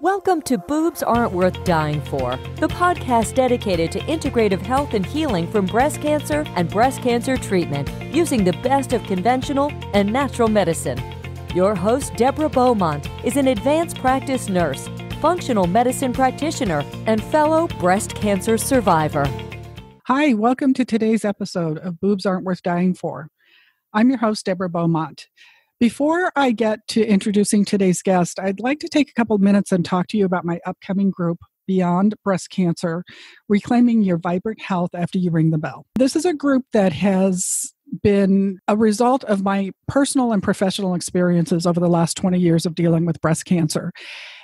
Welcome to Boobs Aren't Worth Dying For, the podcast dedicated to integrative health and healing from breast cancer and breast cancer treatment using the best of conventional and natural medicine. Your host, Deborah Beaumont, is an advanced practice nurse, functional medicine practitioner, and fellow breast cancer survivor. Hi, welcome to today's episode of Boobs Aren't Worth Dying For. I'm your host, Deborah Beaumont. Before I get to introducing today's guest, I'd like to take a couple minutes and talk to you about my upcoming group, Beyond Breast Cancer, Reclaiming Your Vibrant Health After You Ring the Bell. This is a group that has been a result of my personal and professional experiences over the last 20 years of dealing with breast cancer.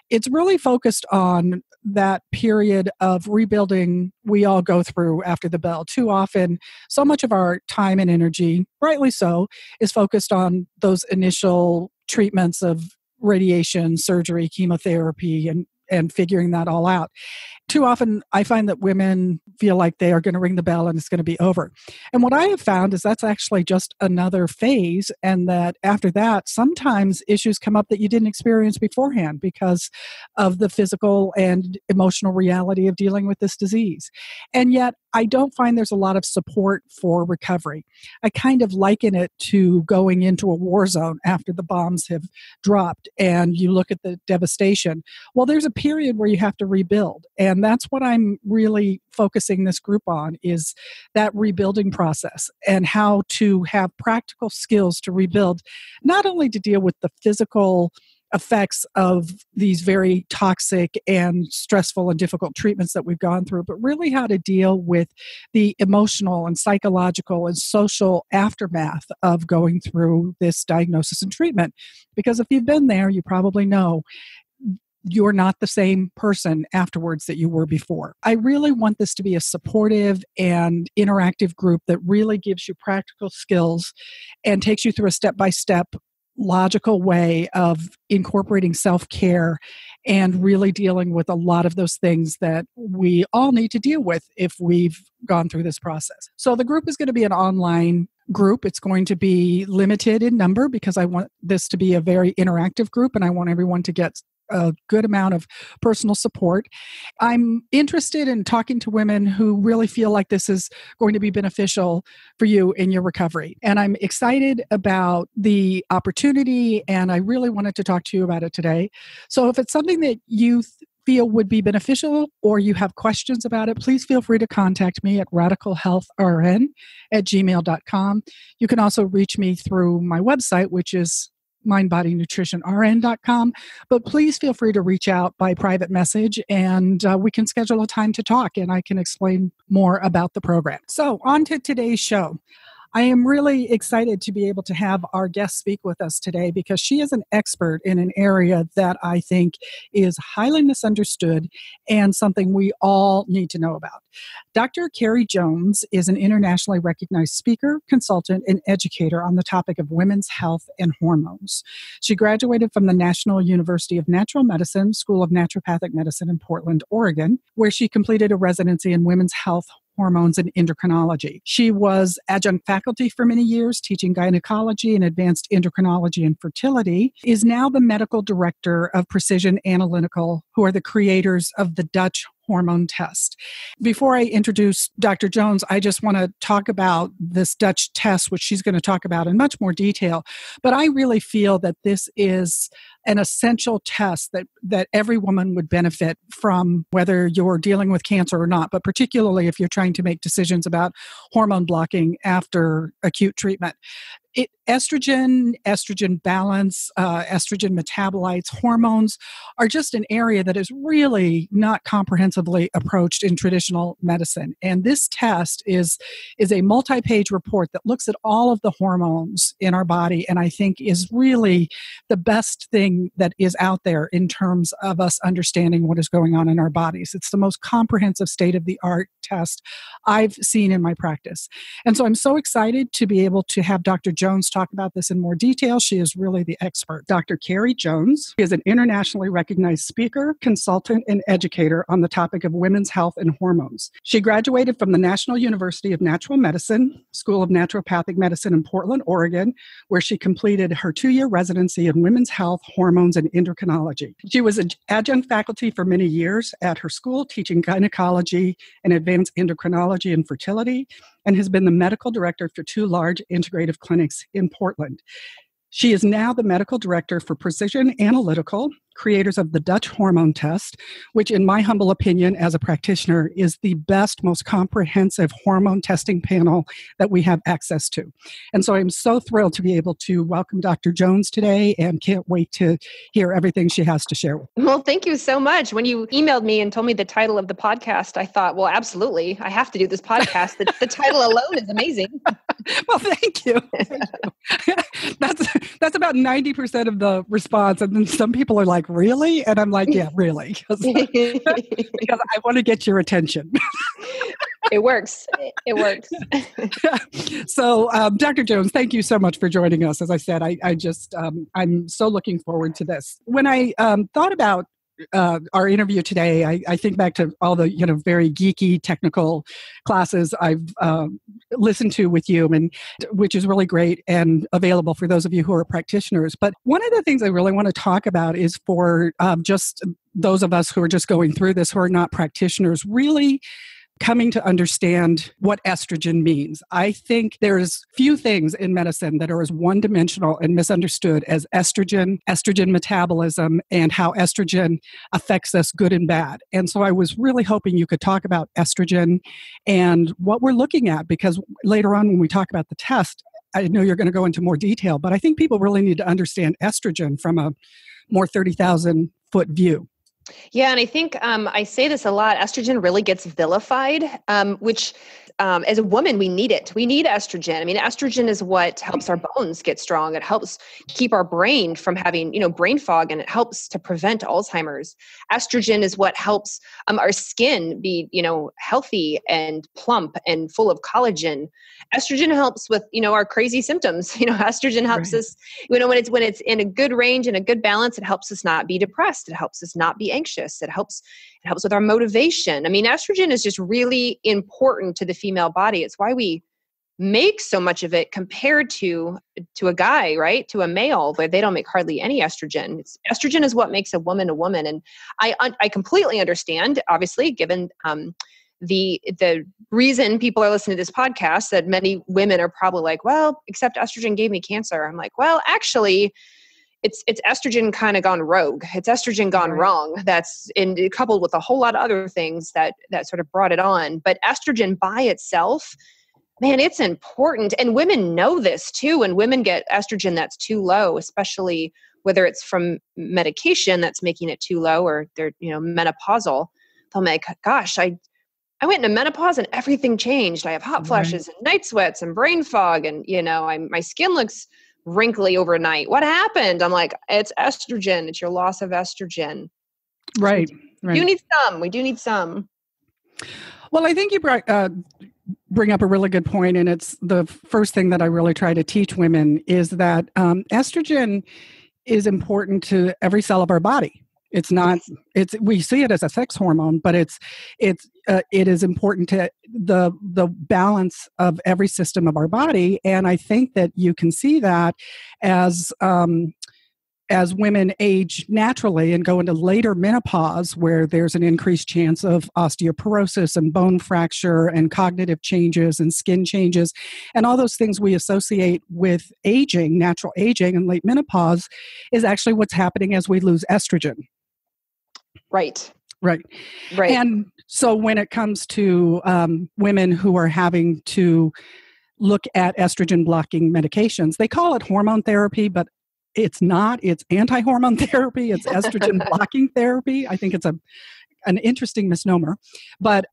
It's really focused on that period of rebuilding we all go through after the bell. Too often, so much of our time and energy, rightly so, is focused on those initial treatments of radiation, surgery, chemotherapy, and figuring that all out. Too often, I find that women feel like they are going to ring the bell and it's going to be over. And what I have found is that's actually just another phase, and that after that, sometimes issues come up that you didn't experience beforehand because of the physical and emotional reality of dealing with this disease. And yet, I don't find there's a lot of support for recovery. I kind of liken it to going into a war zone after the bombs have dropped and you look at the devastation. Well, there's a period where you have to rebuild. And that's what I'm really focusing this group on, is that rebuilding process and how to have practical skills to rebuild, not only to deal with the physical effects of these very toxic and stressful and difficult treatments that we've gone through, but really how to deal with the emotional and psychological and social aftermath of going through this diagnosis and treatment. Because if you've been there, you probably know you're not the same person afterwards that you were before. I really want this to be a supportive and interactive group that really gives you practical skills and takes you through a step-by-step logical way of incorporating self-care and really dealing with a lot of those things that we all need to deal with if we've gone through this process. So the group is going to be an online group. It's going to be limited in number because I want this to be a very interactive group and I want everyone to get a good amount of personal support. I'm interested in talking to women who really feel like this is going to be beneficial for you in your recovery. And I'm excited about the opportunity, and I really wanted to talk to you about it today. So if it's something that you feel would be beneficial or you have questions about it, please feel free to contact me at radicalhealthrn@gmail.com. You can also reach me through my website, which is mindbodynutritionrn.com. But please feel free to reach out by private message and we can schedule a time to talk and I can explain more about the program. So on to today's show. I am really excited to be able to have our guest speak with us today because she is an expert in an area that I think is highly misunderstood and something we all need to know about. Dr. Carrie Jones is an internationally recognized speaker, consultant, and educator on the topic of women's health and hormones. She graduated from the National University of Natural Medicine, School of Naturopathic Medicine in Portland, Oregon, where she completed a residency in women's health, hormones, and endocrinology. She was adjunct faculty for many years, teaching gynecology and advanced endocrinology and fertility, is now the medical director of Precision Analytical, who are the creators of the Dutch hormone test. Before I introduce Dr. Jones, I just want to talk about this Dutch test, which she's going to talk about in much more detail. But I really feel that this is an essential test that every woman would benefit from, whether you're dealing with cancer or not, but particularly if you're trying to make decisions about hormone blocking after acute treatment. Estrogen balance, estrogen metabolites, hormones are just an area that is really not comprehensively approached in traditional medicine. And this test is a multi-page report that looks at all of the hormones in our body, and I think is really the best thing that is out there in terms of us understanding what is going on in our bodies. It's the most comprehensive state-of-the-art test I've seen in my practice. And so I'm so excited to be able to have Dr. Jones talk about this in more detail. She is really the expert. Dr. Carrie Jones is an internationally recognized speaker, consultant, and educator on the topic of women's health and hormones. She graduated from the National University of Natural Medicine, School of Naturopathic Medicine in Portland, Oregon, where she completed her 2-year residency in women's health, hormones, hormones and endocrinology. She was an adjunct faculty for many years at her school, teaching gynecology and advanced endocrinology and fertility, and has been the medical director for 2 large integrative clinics in Portland. She is now the medical director for Precision Analytical, creators of the Dutch hormone test, which in my humble opinion as a practitioner is the best, most comprehensive hormone testing panel that we have access to. And so I'm so thrilled to be able to welcome Dr. Jones today and can't wait to hear everything she has to share. Well, thank you so much. When you emailed me and told me the title of the podcast, I thought, well, absolutely, I have to do this podcast. The title alone is amazing. Well, thank you. Thank you. That's about 90% of the response. And then some people are like, really? And I'm like, yeah, really. Because I want to get your attention. It works. It works. So, Dr. Jones, thank you so much for joining us. As I said, I'm so looking forward to this. When I thought about our interview today, I think back to all the very geeky technical classes I've listened to with you, and which is really great and available for those of you who are practitioners. But one of the things I really want to talk about is for just those of us who are just going through this, who are not practitioners, really coming to understand what estrogen means. I think there's few things in medicine that are as one-dimensional and misunderstood as estrogen metabolism, and how estrogen affects us good and bad. And so I was really hoping you could talk about estrogen and what we're looking at, because later on when we talk about the test, I know you're going to go into more detail, but I think people really need to understand estrogen from a more 30,000-foot view. Yeah. And I think I say this a lot, estrogen really gets vilified, which as a woman, we need it. We need estrogen. I mean, estrogen is what helps our bones get strong. It helps keep our brain from having, brain fog, and it helps to prevent Alzheimer's. Estrogen is what helps our skin be, healthy and plump and full of collagen. Estrogen helps with, our crazy symptoms. Estrogen helps us, when it's in a good range and a good balance, it helps us not be depressed. It helps us not be anxious. It helps with our motivation. I mean, estrogen is just really important to the female body. It's why we make so much of it compared to a guy, right? To a male, where they don't make hardly any estrogen. Estrogen is what makes a woman. And I completely understand, obviously, given the reason people are listening to this podcast, that many women are probably like, well, except estrogen gave me cancer. I'm like, well, actually, it's estrogen kind of gone rogue. It's estrogen gone wrong. That's coupled with a whole lot of other things that sort of brought it on. But estrogen by itself, man, it's important. And women know this too. When women get estrogen that's too low, especially whether it's from medication that's making it too low, or they're, menopausal, they'll make, gosh, I went into menopause and everything changed. I have hot flashes and night sweats and brain fog, and my skin looks wrinkly overnight. What happened? I'm like, it's estrogen. It's your loss of estrogen. Right. We do need some. Well, I think you bring up a really good point, and it's the first thing that I really try to teach women is that estrogen is important to every cell of our body. It's not. We see it as a sex hormone, but it is important to the balance of every system of our body. And I think that you can see that as women age naturally and go into later menopause, where there's an increased chance of osteoporosis and bone fracture and cognitive changes and skin changes and all those things we associate with aging, natural aging, and late menopause is actually what's happening as we lose estrogen. Right. And so when it comes to women who are having to look at estrogen blocking medications, they call it hormone therapy, but it's not. It's anti-hormone therapy. It's estrogen blocking therapy. I think it's an interesting misnomer. But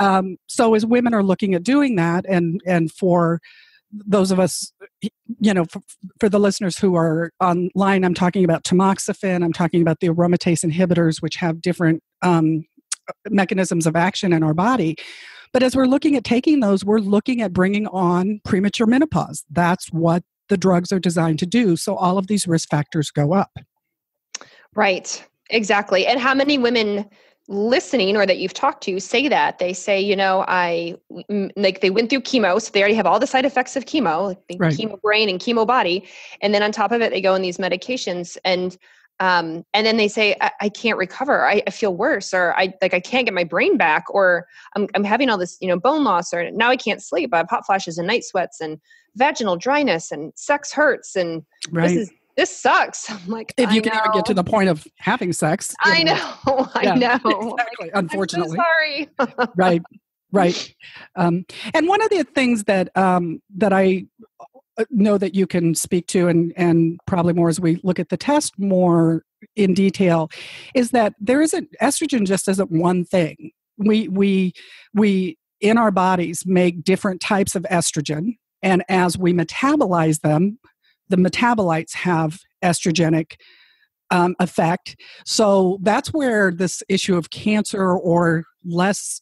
so as women are looking at doing that, and for those of us, for the listeners who are online, I'm talking about tamoxifen, I'm talking about the aromatase inhibitors, which have different mechanisms of action in our body. But as we're looking at taking those, we're looking at bringing on premature menopause. That's what the drugs are designed to do. So all of these risk factors go up. Right. Exactly. And how many women listening or that you've talked to say that? They say, they went through chemo, so they already have all the side effects of chemo, like chemo brain and chemo body. And then on top of it, they go on these medications. And And then they say, I can't recover. I feel worse, or I can't get my brain back, or I'm having all this, bone loss, or now I can't sleep. I have hot flashes and night sweats and vaginal dryness and sex hurts. And Right. this sucks. I'm like, If you can even get to the point of having sex. I know. Yeah, I know. exactly. Unfortunately. I'm so sorry. Right. And one of the things that I know that you can speak to, and probably more as we look at the test more in detail, is that estrogen just isn't one thing. We in our bodies make different types of estrogen, and as we metabolize them, the metabolites have estrogenic effect. So that's where this issue of cancer or less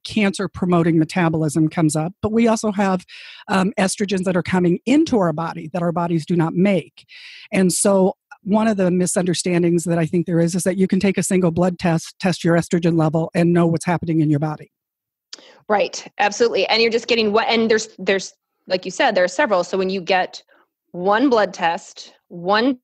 cancer promoting metabolism comes up. But we also have estrogens that are coming into our body that our bodies do not make. And so one of the misunderstandings that I think there is that you can take a single blood test your estrogen level, and know what's happening in your body. Right. Absolutely. And you're just getting what, and there's, like you said, there are several. So when you get one blood test, one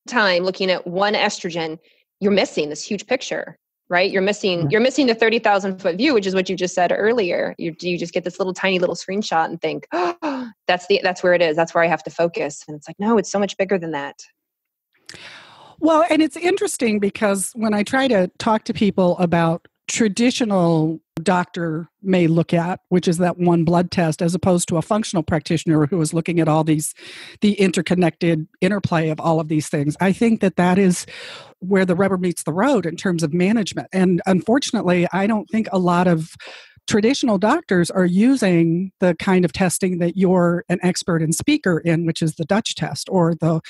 time looking at one estrogen, you're missing this huge picture, right? You're missing the 30,000 foot view, which is what you just said earlier. You just get this tiny little screenshot and think, oh, that's where it is. That's where I have to focus. And it's like, no, it's so much bigger than that. Well, and it's interesting because when I try to talk to people about traditional doctor may look at, which is that one blood test, as opposed to a functional practitioner who is looking at all the interconnected interplay of all of these things. I think that is where the rubber meets the road in terms of management. And unfortunately, I don't think a lot of traditional doctors are using the kind of testing that you're an expert and speaker in, which is the Dutch test, or the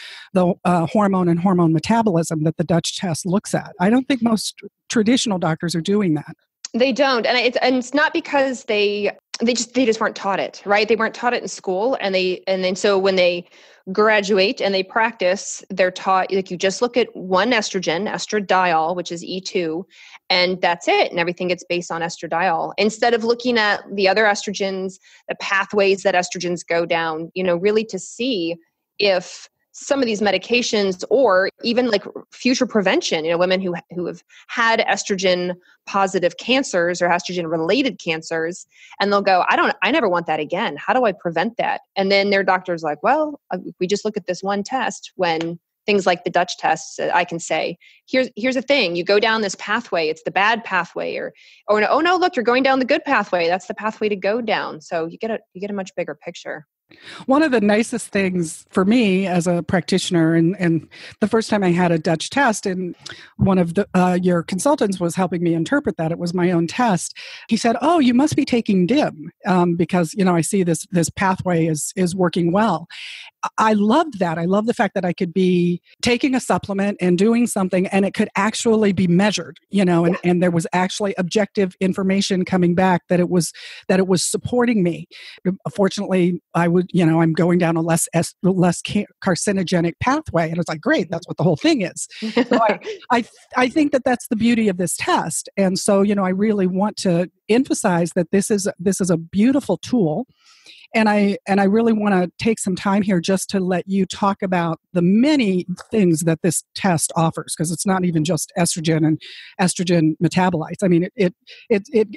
hormone and hormone metabolism that the Dutch test looks at. I don't think most traditional doctors are doing that. They don't, and it's not because they just weren't taught it, right? They weren't taught it in school, and then so when they graduate and they practice, they're taught, like, you just look at one estrogen, estradiol, which is E2, and that's it, and everything gets based on estradiol, instead of looking at the other estrogens, the pathways that estrogens go down, really to see if some of these medications, or even like future prevention, women who have had estrogen positive cancers or estrogen related cancers, and they'll go, I never want that again. How do I prevent that? And then their doctor's like, well, we just look at this one test. When things like the Dutch tests, I can say, here's the thing, you go down this pathway, it's the bad pathway, or oh no, look, you're going down the good pathway. That's the pathway to go down. So you get a much bigger picture. One of the nicest things for me as a practitioner, and the first time I had a Dutch test, and one of your consultants was helping me interpret that. It was my own test. He said, "Oh, you must be taking DIM because I see this pathway is working well." I loved that. I love the fact that I could be taking a supplement and doing something, and it could actually be measured, and there was actually objective information coming back that it was supporting me. Fortunately, I'm going down a less carcinogenic pathway, and it's like, great, that's what the whole thing is. So I think that's the beauty of this test, and so I really want to emphasize that this is a beautiful tool. And I really want to take some time here just to let you talk about the many things that this test offers, because it's not even just estrogen and estrogen metabolites. I mean, it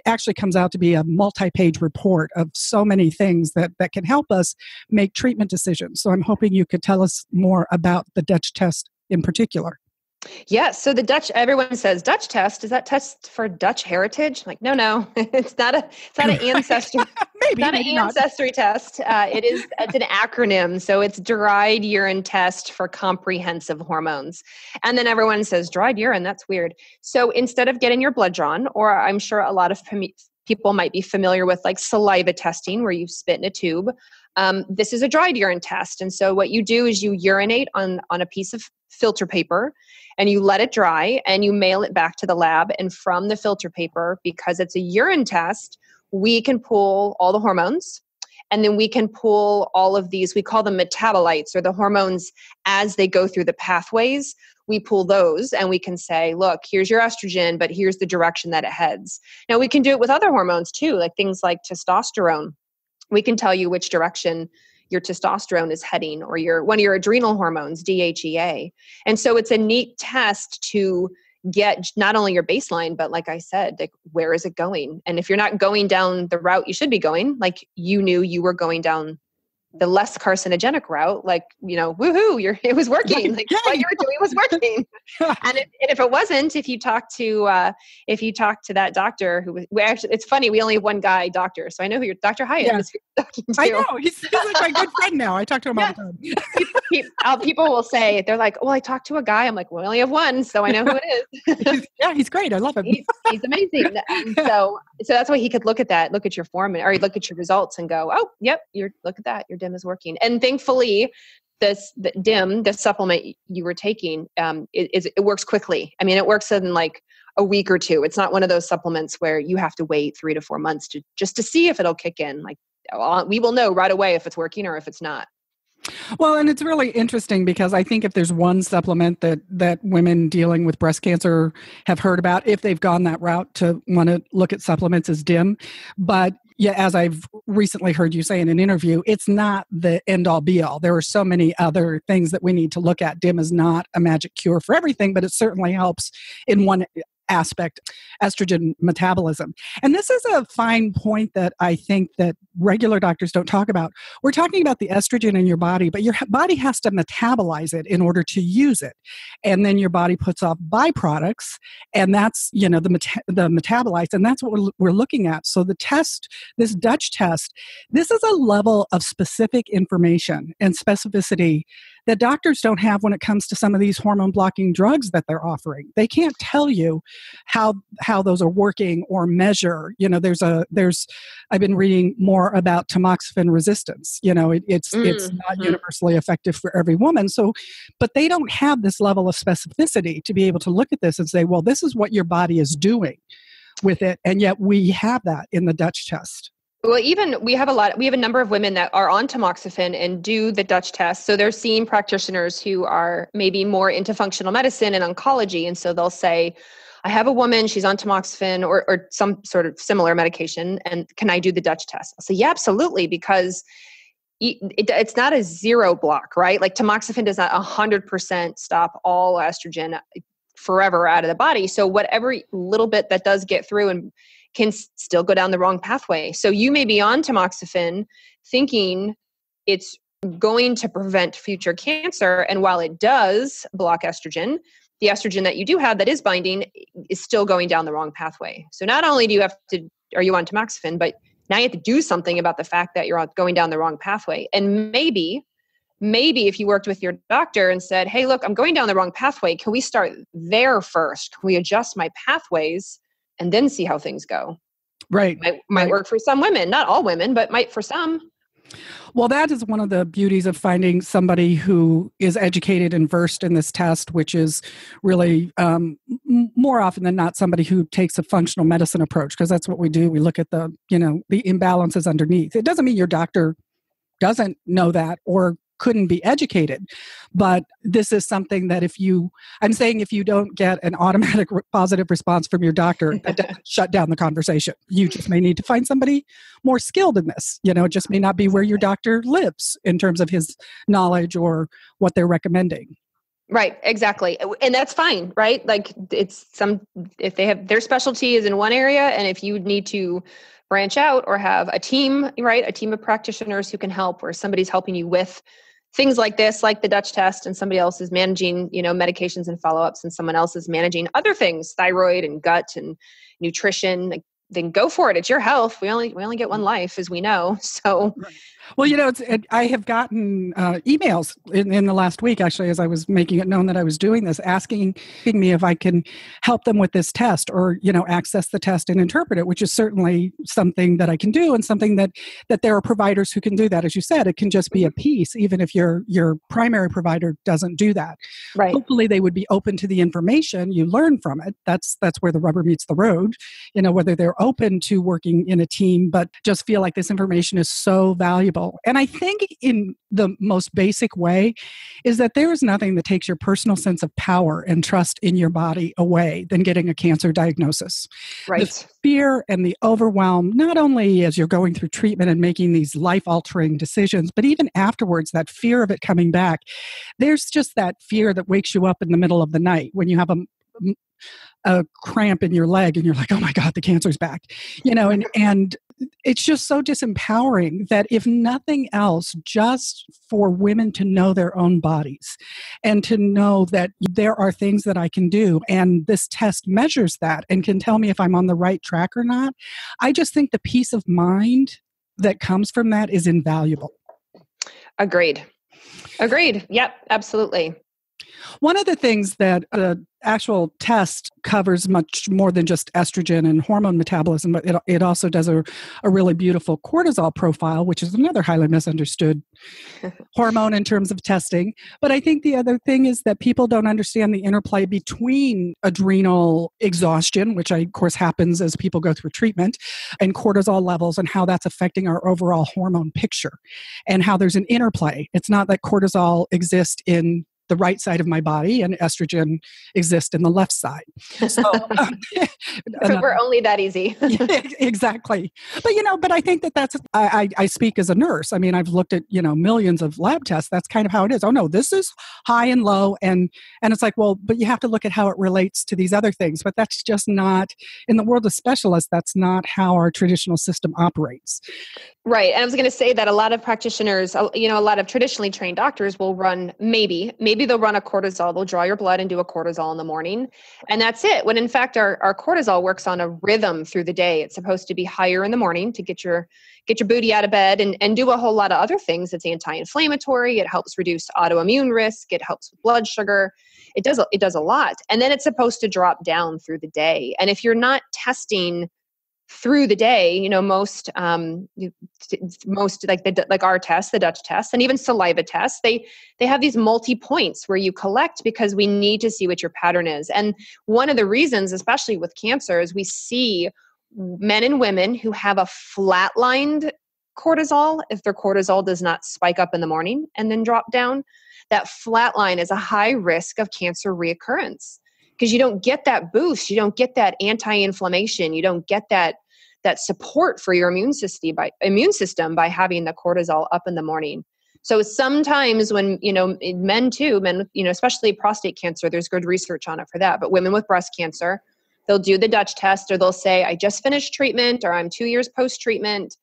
actually comes out to be a multi-page report of so many things that can help us make treatment decisions. So I'm hoping you could tell us more about the Dutch test in particular. Yes. So the Dutch, everyone says Dutch test. Is that test for Dutch heritage? Like, no, it's not an ancestry. Maybe, not an ancestry test. It's an acronym. So it's dried urine test for comprehensive hormones. And then everyone says dried urine. That's weird. So instead of getting your blood drawn, or I'm sure a lot of people might be familiar with like saliva testing, where you spit in a tube. This is a dried urine test. And so what you do is you urinate on a piece of filter paper, and you let it dry, and you mail it back to the lab. And from the filter paper, because it's a urine test, we can pull all the hormones, and then we can pull all of these, we call them metabolites, or the hormones as they go through the pathways. We pull those, and we can say, look, here's your estrogen, but here's the direction that it heads. Now, we can do it with other hormones too, like things like testosterone. We can tell you which direction your testosterone is heading, or one of your adrenal hormones, DHEA. And so it's a neat test to get not only your baseline, but like I said, like, where is it going? And if you're not going down the route you should be going, like you knew you were going down the less carcinogenic route, like, woohoo, it was working. Like what you were doing was working. And if it wasn't, if you talk to that doctor it's funny, we only have one guy doctor. So I know who your Dr. Hyatt is talking to. I know. He's like my good friend now. I talk to him all the time. People will say, they're like, well, I talked to a guy. I'm like, well, we only have one, so I know who it is. He's great. I love him. He's amazing. And so that's why he could look at your form, or look at your results and go, oh, yep, look at that. Your DIM is working. And thankfully, the DIM, the supplement you were taking, it works quickly. I mean, it works in like a week or two. It's not one of those supplements where you have to wait 3 to 4 months to see if it'll kick in. Like, we will know right away if it's working or if it's not. Well, and it's really interesting because I think if there's one supplement that women dealing with breast cancer have heard about, if they've gone that route to want to look at supplements, is DIM. But yeah, as I've recently heard you say in an interview, it's not the end all be all. There are so many other things that we need to look at. DIM is not a magic cure for everything, but it certainly helps in one aspect, estrogen metabolism. And this is a fine point that I think that regular doctors don't talk about. We're talking about the estrogen in your body, but your body has to metabolize it in order to use it. And then your body puts off byproducts, and that's, the metabolites, and that's what we're looking at. So the test, this Dutch test, this is a level of specific information and specificity that doctors don't have when it comes to some of these hormone blocking drugs that they're offering. They can't tell you how those are working or measure. I've been reading more about tamoxifen resistance. It's not universally effective for every woman. So, but they don't have this level of specificity to be able to look at this and say, well, this is what your body is doing with it. And yet we have that in the Dutch test. Well, we have a number of women that are on tamoxifen and do the Dutch test. So they're seeing practitioners who are maybe more into functional medicine and oncology. And so they'll say, I have a woman, she's on tamoxifen or some sort of similar medication, and can I do the Dutch test? I'll say, yeah, absolutely, because it's not a zero block, right? Like tamoxifen does not 100% stop all estrogen forever out of the body. So whatever little bit that does get through and can still go down the wrong pathway. So you may be on tamoxifen thinking it's going to prevent future cancer. And while it does block estrogen, the estrogen that you do have that is binding is still going down the wrong pathway. So not only are you on tamoxifen, but now you have to do something about the fact that you're going down the wrong pathway. And maybe if you worked with your doctor and said, hey, look, I'm going down the wrong pathway. Can we start there first? Can we adjust my pathways and then see how things go? Right. Might work for some women, not all women, but might for some. Well, that is one of the beauties of finding somebody who is educated and versed in this test, which is really more often than not somebody who takes a functional medicine approach, because that's what we do. We look at the imbalances underneath. It doesn't mean your doctor doesn't know that or couldn't be educated. But this is something that if you don't get an automatic positive response from your doctor, that doesn't shut down the conversation. You just may need to find somebody more skilled in this. It just may not be where your doctor lives in terms of his knowledge or what they're recommending. Right, exactly. And that's fine, right? Like if they have their specialty is in one area, and if you need to branch out or have a team, right? A team of practitioners who can help, or somebody's helping you with things like this, like the Dutch test, and somebody else is managing, medications and follow-ups, and someone else is managing other things, thyroid and gut and nutrition, then go for it. It's your health. We only get one life, as we know. So, well, I have gotten emails in the last week, actually, as I was making it known that I was doing this, asking me if I can help them with this test or, access the test and interpret it, which is certainly something that I can do, and something that there are providers who can do that. As you said, it can just be a piece, even if your primary provider doesn't do that. Right. Hopefully they would be open to the information. You learn from it. That's where the rubber meets the road, whether they're open to working in a team, but just feel like this information is so valuable. And I think in the most basic way is that there is nothing that takes your personal sense of power and trust in your body away than getting a cancer diagnosis. Right. The fear and the overwhelm, not only as you're going through treatment and making these life-altering decisions, but even afterwards, that fear of it coming back. There's just that fear that wakes you up in the middle of the night when you have a cramp in your leg and you're like, oh my God, the cancer's back, and it's just so disempowering that if nothing else, just for women to know their own bodies and to know that there are things that I can do. And this test measures that and can tell me if I'm on the right track or not. I just think the peace of mind that comes from that is invaluable. Agreed. Yep, absolutely. One of the things that the actual test covers much more than just estrogen and hormone metabolism, but it also does a really beautiful cortisol profile, which is another highly misunderstood hormone in terms of testing. But I think the other thing is that people don't understand the interplay between adrenal exhaustion, which of course happens as people go through treatment, and cortisol levels and how that's affecting our overall hormone picture and how there's an interplay. It's not that cortisol exists in the right side of my body and estrogen exists in the left side. So we're only that easy. Exactly. But I think that's, I speak as a nurse. I mean, I've looked at, millions of lab tests. That's kind of how it is. Oh no, this is high and low. And it's like, well, but you have to look at how it relates to these other things. But that's just not, in the world of specialists, that's not how our traditional system operates. Right. And I was going to say that a lot of practitioners, a lot of traditionally trained doctors will run maybe they'll run a cortisol. They'll draw your blood and do a cortisol in the morning. And that's it. When in fact, our cortisol works on a rhythm through the day. It's supposed to be higher in the morning to get your booty out of bed and do a whole lot of other things. It's anti-inflammatory. It helps reduce autoimmune risk. It helps with blood sugar. It does a lot. And then it's supposed to drop down through the day. And if you're not testing through the day, most like our test, the Dutch test, and even saliva tests, they have these multi-points where you collect because we need to see what your pattern is. And one of the reasons, especially with cancer, is we see men and women who have a flatlined cortisol, if their cortisol does not spike up in the morning and then drop down, that flatline is a high risk of cancer reoccurrence. Because you don't get that boost, you don't get that anti-inflammation, you don't get that support for your immune system by having the cortisol up in the morning. So sometimes when men, especially prostate cancer, there's good research on it for that. But women with breast cancer, they'll do the Dutch test, or they'll say, "I just finished treatment," or "I'm 2 years post-treatment."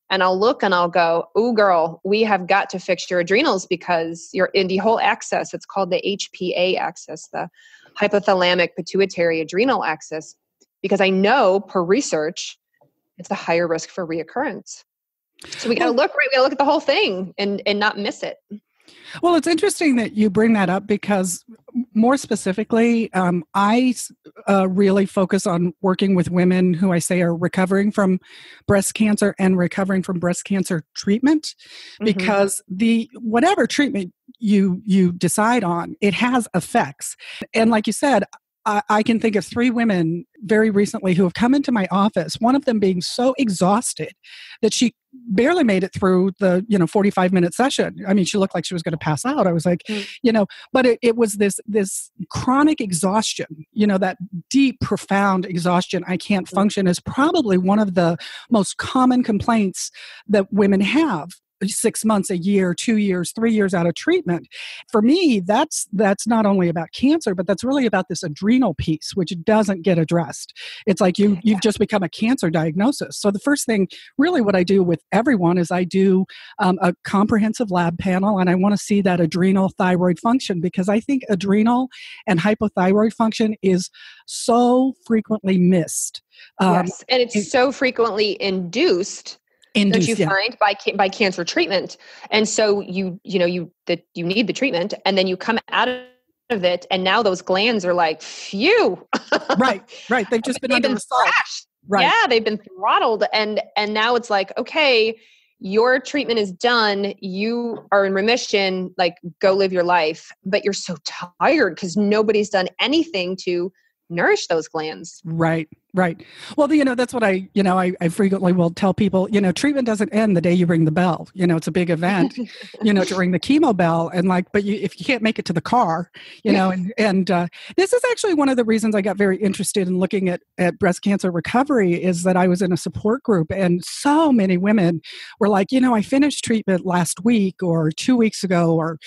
And I'll look and I'll go, "Ooh, girl, we have got to fix your adrenals because you're in the whole axis." It's called the HPA axis, the hypothalamic pituitary adrenal axis, because I know per research, it's a higher risk for reoccurrence. So we got to look right. We got to look at the whole thing and not miss it. Well, it's interesting that you bring that up because more specifically, I really focus on working with women who I say are recovering from breast cancer and recovering from breast cancer treatment, because whatever treatment you decide on, it has effects. And like you said, I can think of 3 women very recently who have come into my office, one of them being so exhausted that she barely made it through the 45-minute session. I mean, she looked like she was going to pass out. I was like, but it was this chronic exhaustion, that deep, profound exhaustion. I can't function is probably one of the most common complaints that women have 6 months, a year, 2 years, 3 years out of treatment. For me, that's not only about cancer, but that's really about this adrenal piece, which doesn't get addressed. It's like you've just become a cancer diagnosis. So the first thing, really what I do with everyone is I do a comprehensive lab panel, and I want to see that adrenal thyroid function, because I think adrenal and hypothyroid function is so frequently missed. Yes, and it's so frequently induced. Don't you find by cancer treatment? And so you need the treatment, and then you come out of it, and now those glands are like, phew. Right. They've just been under assault. Right. Yeah, they've been throttled, and now it's like, okay, your treatment is done. You are in remission. Like, go live your life. But you're so tired because nobody's done anything to nourish those glands. Right. Right. Well, that's what I frequently will tell people, treatment doesn't end the day you ring the bell. It's a big event, to ring the chemo bell. And but if you can't make it to the car, and this is actually one of the reasons I got very interested in looking at breast cancer recovery is that I was in a support group and so many women were like, I finished treatment last week or 2 weeks ago or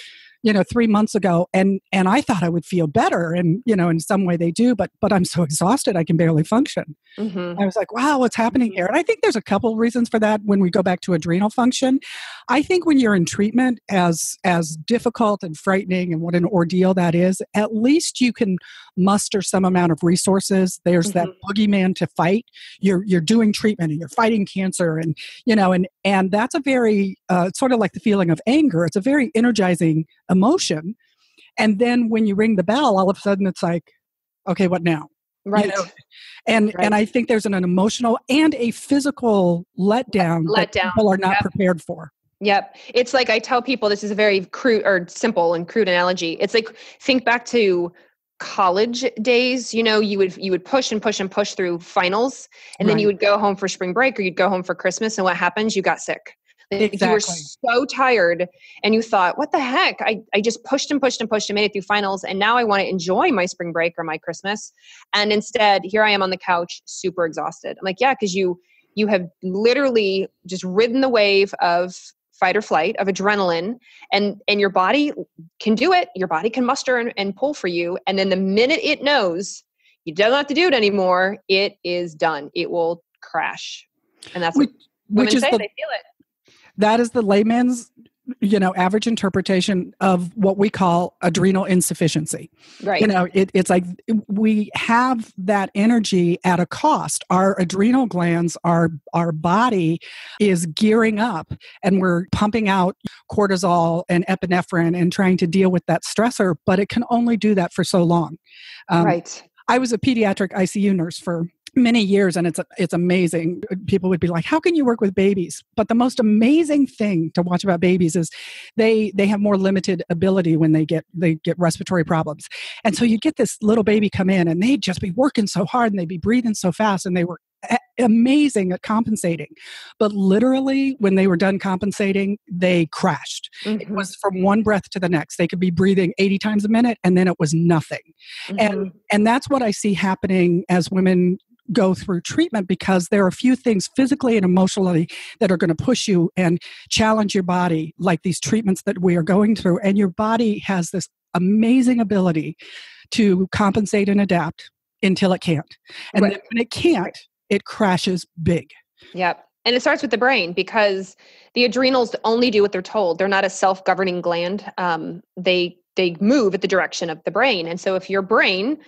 3 months ago, and I thought I would feel better, and in some way they do, but I'm so exhausted I can barely function. I was like, wow, what's happening here? And I think there's a couple reasons for that. When we go back to adrenal function, I think when you're in treatment, as difficult and frightening and what an ordeal that is, at least you can muster some amount of resources. There's that boogeyman to fight. You're doing treatment and you're fighting cancer, and and that's a very sort of like the feeling of anger. It's a very energizing emotion. And then when you ring the bell, all of a sudden it's like, okay, what now? Right. And I think there's an emotional and a physical letdown that people are not prepared for. Yep. It's like I tell people, this is a very crude or simple and crude analogy. It's like, think back to college days. You would push and push and push through finals, and then you would go home for spring break or you'd go home for Christmas. And what happens? You got sick. Exactly. You were so tired and you thought, what the heck? I just pushed and pushed and pushed and made it through finals. And now I want to enjoy my spring break or my Christmas. And instead, here I am on the couch, super exhausted. I'm like, yeah, because you have literally just ridden the wave of fight or flight, of adrenaline, and your body can do it. Your body can muster and pull for you. And then the minute it knows you don't have to do it anymore, it is done. It will crash. And that's what women say. They feel it. That is the layman's, average interpretation of what we call adrenal insufficiency. Right. It's like we have that energy at a cost. Our adrenal glands, our body is gearing up, and we're pumping out cortisol and epinephrine and trying to deal with that stressor, but it can only do that for so long. Right. I was a pediatric ICU nurse for many years, and it's amazing. People would be like, how can you work with babies? But the most amazing thing to watch about babies is they have more limited ability when they get respiratory problems. And so you get this little baby come in and they'd just be working so hard and they'd be breathing so fast, and they were amazing at compensating. But literally, when they were done compensating, they crashed. It was from one breath to the next. They could be breathing 80 times a minute, and then it was nothing. And that's what I see happening as women go through treatment, because there are a few things physically and emotionally that are going to push you and challenge your body, like these treatments that we are going through. And your body has this amazing ability to compensate and adapt until it can't. And then when it can't, it crashes big. Yep. And it starts with the brain, because the adrenals only do what they're told. They're not a self-governing gland. They move at the direction of the brain. And so if your brain,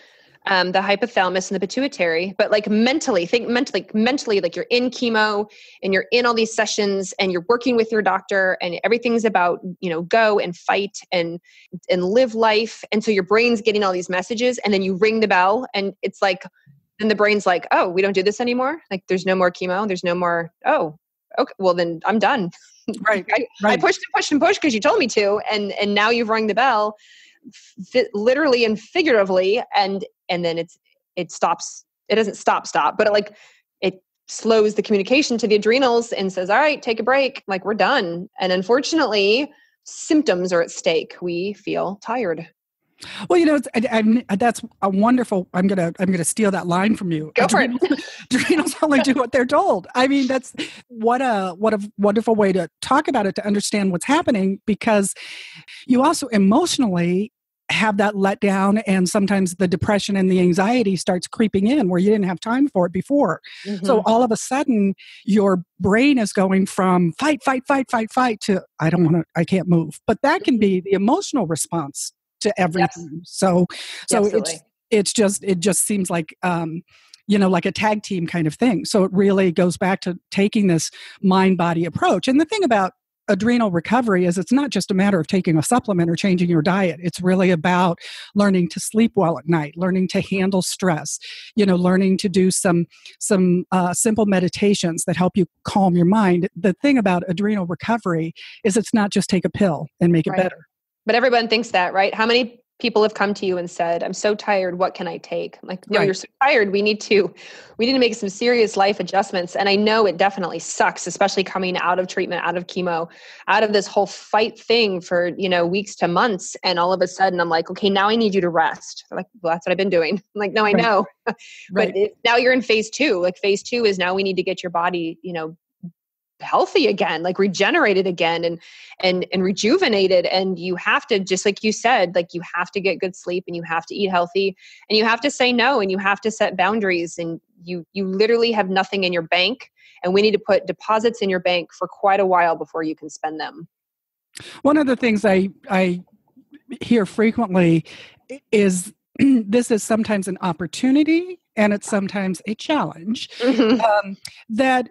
the hypothalamus and the pituitary, but like mentally, like you're in chemo and you're in all these sessions and you're working with your doctor and everything's about, go and fight and live life. And so your brain's getting all these messages, and then you ring the bell, and it's like, and the brain's like, oh, we don't do this anymore. Like there's no more chemo. There's no more, oh, okay, well then I'm done. Right. I pushed and pushed and pushed because you told me to. And now you've rung the bell, literally and figuratively. And then it stops. It doesn't stop, but it slows the communication to the adrenals and says, all right, take a break. Like we're done. And unfortunately, symptoms are at stake. We feel tired. Well, that's a wonderful. I'm gonna steal that line from you. Go for it. Adrenals only do what they're told. I mean, that's what a wonderful way to talk about it, to understand what's happening, because you also emotionally have that letdown, and sometimes the depression and the anxiety starts creeping in where you didn't have time for it before. So all of a sudden, your brain is going from fight to I can't move. But that can be the emotional response to everything. Yes. So Absolutely. it just seems like like a tag team kind of thing. So it really goes back to taking this mind-body approach. And the thing about adrenal recovery is it's not just a matter of taking a supplement or changing your diet. It's really about learning to sleep well at night, learning to handle stress, learning to do some simple meditations that help you calm your mind. The thing about adrenal recovery is it's not just take a pill and make it better. But everyone thinks that, right? How many people have come to you and said, I'm so tired. What can I take? I'm like, no, Right. you're so tired. We need to make some serious life adjustments. And I know it definitely sucks, especially coming out of treatment, out of chemo, out of this whole fight thing for, weeks to months. And all of a sudden I'm like, okay, now I need you to rest. They're like, well, that's what I've been doing. I'm like, no, I Right. know. Right. But now you're in phase 2. Like phase 2 is now we need to get your body, healthy again, like regenerated again and rejuvenated. And you have to, just like you said, like you have to get good sleep and you have to eat healthy and you have to say no and you have to set boundaries and you literally have nothing in your bank and we need to put deposits in your bank for quite a while before you can spend them. One of the things I hear frequently is this is sometimes an opportunity and it's sometimes a challenge. That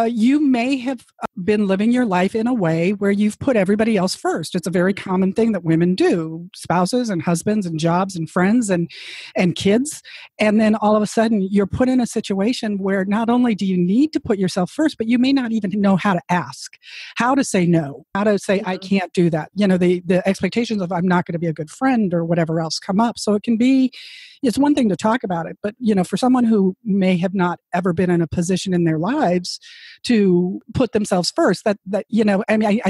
you may have been living your life in a way where you've put everybody else first. It's a very common thing that women do, spouses and husbands and jobs and friends and kids. And then all of a sudden you're put in a situation where not only do you need to put yourself first, but you may not even know how to ask, how to say no, how to say, I can't do that. The expectations of I'm not going to be a good friend or whatever else come up. So it's one thing to talk about it, but for someone who may have not ever been in a position in their lives to put themselves first, I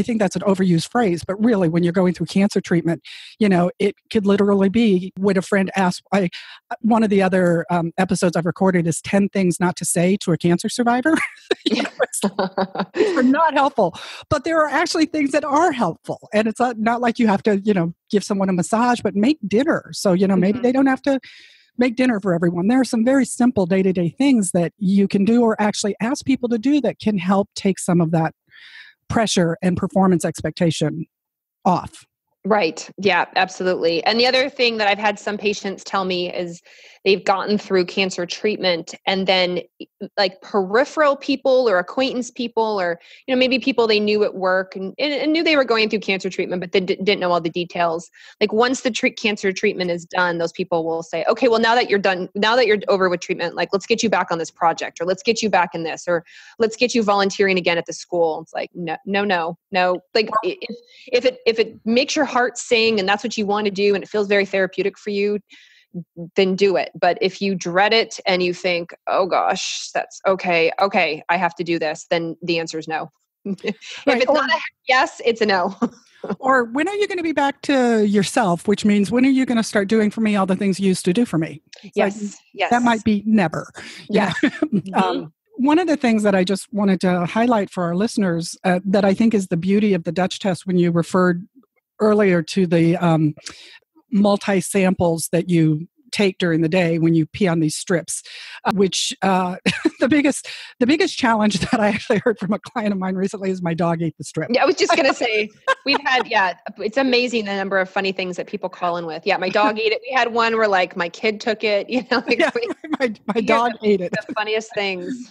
think that's an overused phrase, but really when you're going through cancer treatment, it could literally be when a friend asks, one of the other episodes I've recorded is 10 things not to say to a cancer survivor. They're not helpful, but there are actually things that are helpful. And it's not like you have to, give someone a massage, but make dinner. So, maybe they don't have to make dinner for everyone. There are some very simple day-to-day things that you can do or actually ask people to do that can help take some of that pressure and performance expectation off. Right. Yeah, absolutely. And the other thing that I've had some patients tell me is they've gotten through cancer treatment and then like peripheral people or acquaintance people or, maybe people they knew at work and knew they were going through cancer treatment, but they didn't know all the details. Like once the cancer treatment is done, those people will say, okay, well, now that you're done, now that you're over with treatment, like, let's get you back on this project or let's get you back in this, or let's get you volunteering again at the school. It's like, no. Like if it makes your heart sing and that's what you want to do and it feels very therapeutic for you, then do it. But if you dread it and you think, oh gosh, that's okay, I have to do this, then the answer is no. If it's not a yes, it's a no. Or when are you going to be back to yourself, which means when are you going to start doing for me all the things you used to do for me? Yes. That might be never. Yeah. One of the things that I just wanted to highlight for our listeners that I think is the beauty of the Dutch test when you referred earlier to the multi-samples that you take during the day when you pee on these strips, which the biggest challenge that I actually heard from a client of mine recently is my dog ate the strip. Yeah, I was just going to say, we've had, it's amazing the number of funny things that people call in with. Yeah, my dog ate it. We had one where like my kid took it, my dog ate it. The funniest things.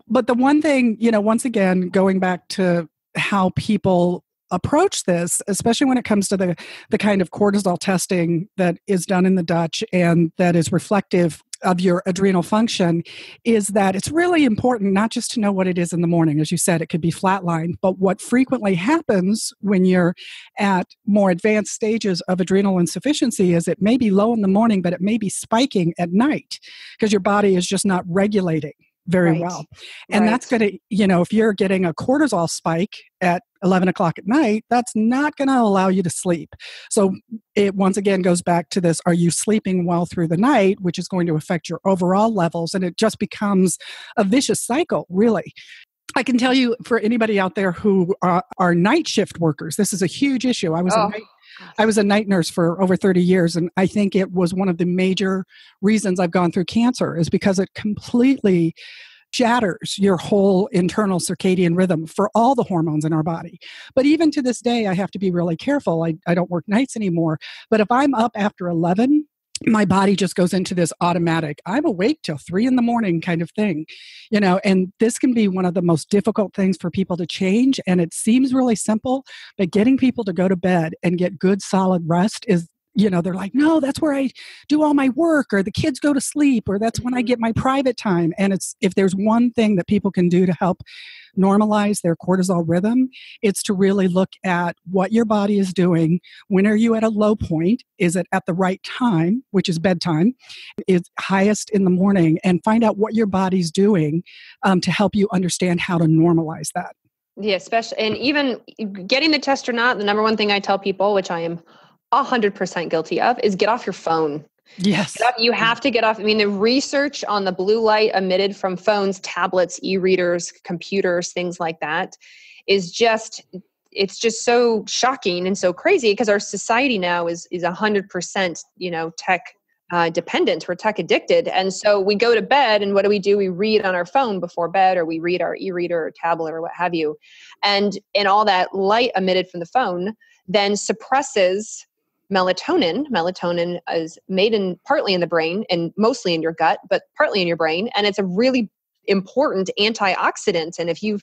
But the one thing, once again, going back to how people approach this, especially when it comes to the kind of cortisol testing that is done in the Dutch and that is reflective of your adrenal function, is that it's really important not just to know what it is in the morning. As you said, it could be flatline, but what frequently happens when you're at more advanced stages of adrenal insufficiency is it may be low in the morning, but it may be spiking at night because your body is just not regulating very well. And that's going to, if you're getting a cortisol spike at 11 o'clock at night, that's not going to allow you to sleep. So it once again goes back to this, are you sleeping well through the night, which is going to affect your overall levels. And it just becomes a vicious cycle, really. I can tell you for anybody out there who are night shift workers, this is a huge issue. I was a night nurse for over 30 years, and I think it was one of the major reasons I've gone through cancer is because it completely shatters your whole internal circadian rhythm for all the hormones in our body. But even to this day, I have to be really careful. I don't work nights anymore. But if I'm up after 11, my body just goes into this automatic, I'm awake till 3 a.m. kind of thing, and this can be one of the most difficult things for people to change. And it seems really simple, but getting people to go to bed and get good solid rest is they're like, no, that's where I do all my work, or the kids go to sleep, or that's when I get my private time. And if there's one thing that people can do to help normalize their cortisol rhythm, it's to really look at what your body is doing. When are you at a low point? Is it at the right time, which is bedtime? Is highest in the morning? And find out what your body's doing to help you understand how to normalize that. Yeah, especially, and even getting the test or not, the number one thing I tell people, which I am 100% guilty of, is get off your phone. Yes. You have to get off. I mean, the research on the blue light emitted from phones, tablets, e-readers, computers, things like that it's just so shocking and so crazy, because our society now is 100%, tech dependent. We're tech addicted. And so we go to bed, and what do? We read on our phone before bed, or we read our e-reader or tablet or what have you. And all that light emitted from the phone then suppresses melatonin. Melatonin is made partly in the brain and mostly in your gut, but partly in your brain. And it's a really important antioxidant. And if you've